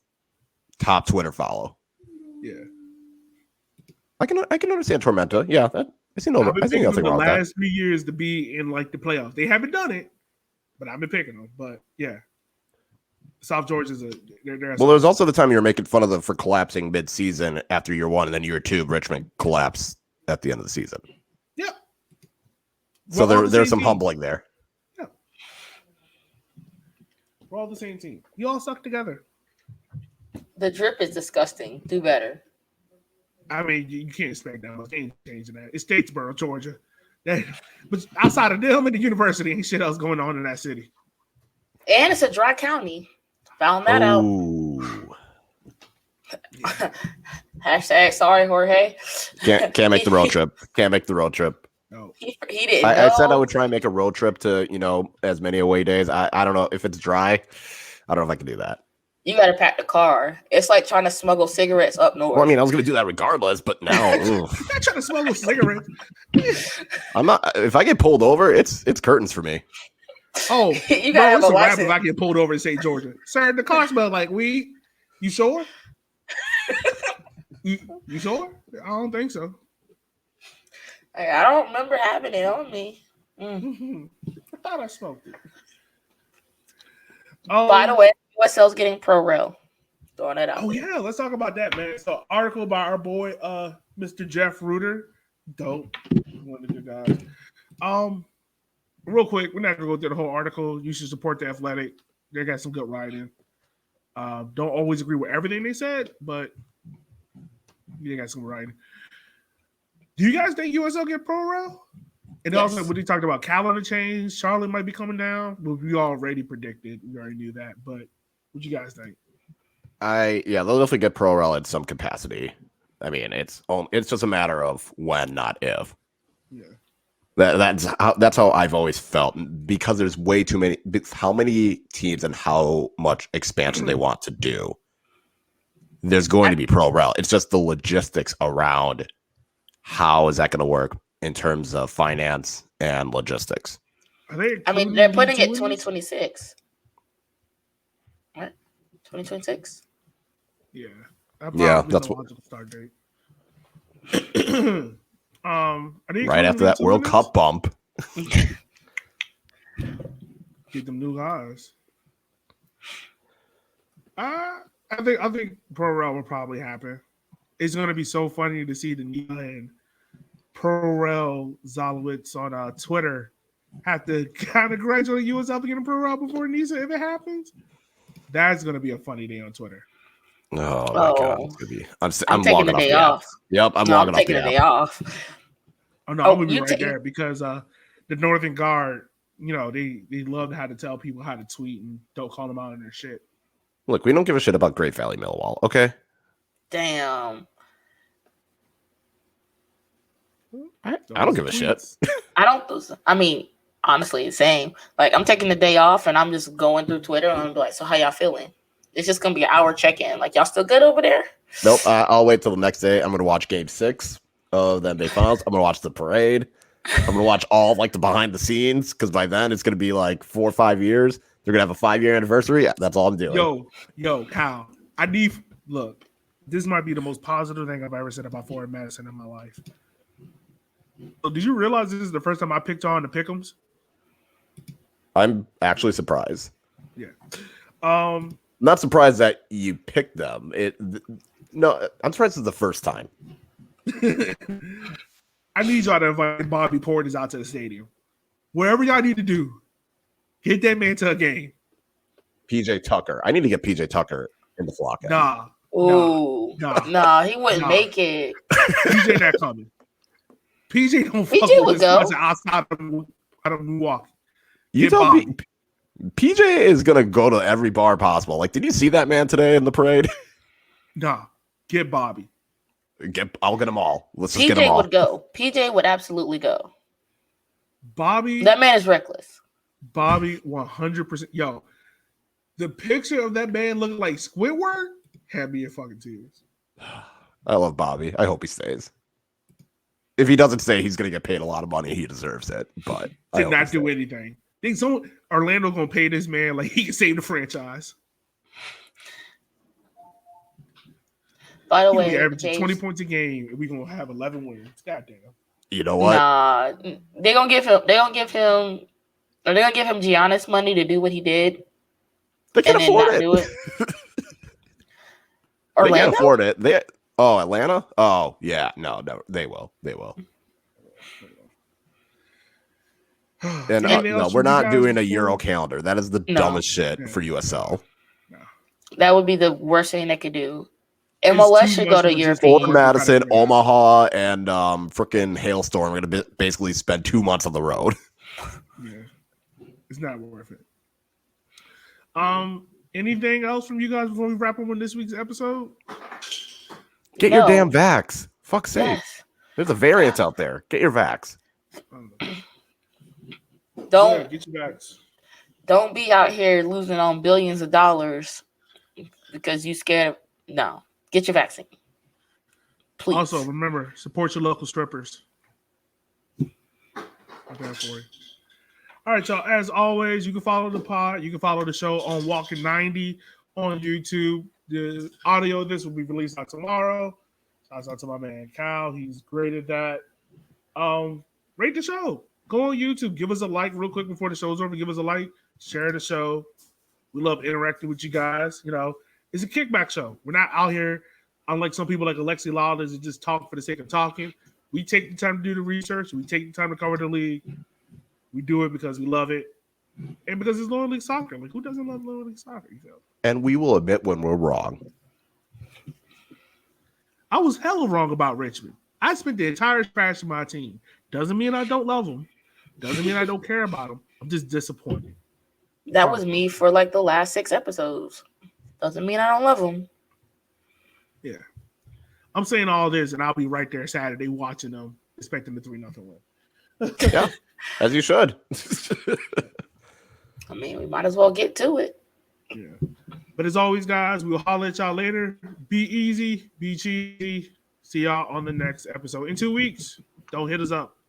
Speaker 3: top Twitter follow.
Speaker 1: Yeah.
Speaker 3: I can understand Tormenta. Yeah, I see nothing wrong with that.
Speaker 1: The last 3 years to be in like the playoffs. They haven't done it, but I've been picking them. But yeah. South Georgia's
Speaker 3: well, there's also the time you were making fun of them for collapsing mid-season after year one, and then year two, Richmond collapsed at the end of the season.
Speaker 1: Yeah.
Speaker 3: So there's some humbling there.
Speaker 1: Yeah. We're all the same team. You all suck together.
Speaker 2: The drip is disgusting. Do better.
Speaker 1: I mean, you can't expect that much. They ain't changing that. It's Statesboro, Georgia. But outside of them and the university, ain't shit else going on in that city.
Speaker 2: And it's a dry county. Found that out. Hashtag sorry, Jorge.
Speaker 3: Can't make the road trip. Can't make the road trip.
Speaker 1: No.
Speaker 2: He didn't.
Speaker 3: I said I would try and make a road trip to, as many away days. I don't know if it's dry. I don't know if I can do that.
Speaker 2: You got to pack the car. It's like trying to smuggle cigarettes up north.
Speaker 3: Well, I mean, I was going to do that regardless, but now
Speaker 1: I'm not trying to smuggle cigarettes.
Speaker 3: I'm not. If I get pulled over, it's curtains for me.
Speaker 1: Oh,
Speaker 2: you gotta have a license.
Speaker 1: If I get pulled over in St. Georgia, sir, the car smells like weed. You sure? you sure? I don't think so.
Speaker 2: I don't remember having it on me.
Speaker 1: I thought I smoked it.
Speaker 2: By the way, USL's getting pro rail. Throwing it out.
Speaker 1: Oh yeah, let's talk about that, man. So, article by our boy, Mr. Jeff Reuter. Dope, one of the guys. Real quick, we're not gonna go through the whole article. You should support the Athletic. They got some good writing. Don't always agree with everything they said, but they got some writing. Do you guys think USL get pro rail? And
Speaker 2: yes.
Speaker 1: Also, when he talked about calendar change, Charlotte might be coming down. Well, we already predicted. We already knew that. But what you guys think?
Speaker 3: They'll definitely get pro rail in some capacity. I mean, it's just a matter of when, not if.
Speaker 1: Yeah.
Speaker 3: That's how I've always felt, because there's way too many. How many teams and how much expansion they want to do. there's going to be pro rel. It's just the logistics around how is that going to work in terms of finance and logistics.
Speaker 2: I mean, they're putting it 2026. Right? 2026.
Speaker 1: Yeah.
Speaker 3: That's what.
Speaker 1: Logical start date.
Speaker 3: Right after that World Cup bump.
Speaker 1: Get them new guys. I think Pro Rel will probably happen. It's gonna be so funny to see the Nia and Pro Rel Zalowitz on Twitter have to kind of congratulate USL for getting Pro Rel before Nisa if it happens. That's gonna be a funny day on Twitter.
Speaker 3: Oh my god, it's gonna be. I'm
Speaker 2: taking
Speaker 3: logging
Speaker 2: the day
Speaker 3: off.
Speaker 2: off.
Speaker 3: Yep, I'm
Speaker 2: logging off. Taking the day off.
Speaker 1: Oh no, I'm gonna be right there because the Northern Guard, they love how to tell people how to tweet and don't call them out on their shit.
Speaker 3: Look, we don't give a shit about Great Valley Millwall, okay?
Speaker 2: Damn.
Speaker 3: I don't give a shit.
Speaker 2: I mean, honestly, the same. Like, I'm taking the day off and I'm just going through Twitter and I'm like, so how y'all feeling? It's just gonna be an hour check-in. Like, y'all still good over there?
Speaker 3: Nope. I'll wait till the next day. I'm gonna watch Game 6 of the NBA Finals. I'm gonna watch the parade. I'm gonna watch all like the behind the scenes because by then it's gonna be like 4 or 5 years. They're gonna have a 5-year anniversary. Yeah, that's all I'm doing.
Speaker 1: Yo, Kyle. Look. This might be the most positive thing I've ever said about foreign medicine in my life. So did you realize this is the first time I picked on the Pick'ems?
Speaker 3: I'm actually surprised.
Speaker 1: Yeah.
Speaker 3: Not surprised that you picked them. No, I'm surprised it's the first time.
Speaker 1: I need y'all to invite Bobby Portis out to the stadium. Wherever y'all need to do, get that man to a game.
Speaker 3: PJ Tucker. I need to get PJ Tucker in the flock.
Speaker 2: Nah, he wouldn't make it.
Speaker 1: PJ not coming. PJ don't fuck
Speaker 2: PJ
Speaker 1: with this outside of Milwaukee.
Speaker 3: You tell me, PJ is gonna go to every bar possible. Like, did you see that man today in the parade?
Speaker 1: Nah, get Bobby.
Speaker 3: I'll get them all. Let's just get them all.
Speaker 2: PJ would go. PJ would absolutely go.
Speaker 1: Bobby,
Speaker 2: that man is reckless.
Speaker 1: Bobby, 100%. Yo, the picture of that man looking like Squidward had me in fucking tears.
Speaker 3: I love Bobby. I hope he stays. If he doesn't stay, he's gonna get paid a lot of money. He deserves it. But
Speaker 1: did not do anything. Think Orlando gonna pay this man like he can save the franchise.
Speaker 2: By the way,
Speaker 1: averaging 20 points a game, and we're gonna have 11 wins. Goddamn.
Speaker 3: You know what?
Speaker 2: Nah, they're gonna give him Giannis money to do what he did.
Speaker 3: They can afford it.
Speaker 2: Do it.
Speaker 3: They can't afford it. Atlanta? Oh, yeah. No, they will. And no, we're not doing a Euro calendar. That is the dumbest shit for USL.
Speaker 1: No.
Speaker 2: That would be the worst thing they could do. MLS should go to European.
Speaker 3: Fort Madison, Omaha, and freaking Hailstorm are going to basically spend 2 months on the road.
Speaker 1: Yeah, it's not worth it. Anything else from you guys before we wrap up on this week's episode?
Speaker 3: Get your damn vax. Fuck's sake.
Speaker 2: Yes.
Speaker 3: There's a variant out there. Get your vax.
Speaker 1: Get your vax.
Speaker 2: Don't be out here losing on billions of dollars because you scared. No. Get your vaccine. Please.
Speaker 1: Also, remember, support your local strippers. Okay, for you. All right, y'all. As always, you can follow the pod. You can follow the show on Walking 90 on YouTube. The audio of this will be released out tomorrow. Shouts out to my man Kyle. He's great at that. Rate the show. Go on YouTube. Give us a like real quick before the show's over. Give us a like. Share the show. We love interacting with you guys. It's a kickback show. We're not out here, unlike some people like Alexi Lawless, that just talk for the sake of talking. We take the time to do the research. We take the time to cover the league. We do it because we love it. And because it's lower league soccer. Like, who doesn't love lower league soccer?
Speaker 3: And we will admit when we're wrong.
Speaker 1: I was hella wrong about Richmond. I spent the entire crash of my team. Doesn't mean I don't love them. Doesn't mean I don't care about them. I'm just disappointed.
Speaker 2: That was me for like the last 6 episodes. Doesn't mean I don't love them.
Speaker 1: Yeah. I'm saying all this, and I'll be right there Saturday watching them, expecting the 3-0 win.
Speaker 3: Yeah, as you should.
Speaker 2: I mean, we might as well get to it.
Speaker 1: Yeah. But as always, guys, we'll holler at y'all later. Be easy, be cheesy. See y'all on the next episode in 2 weeks. Don't hit us up.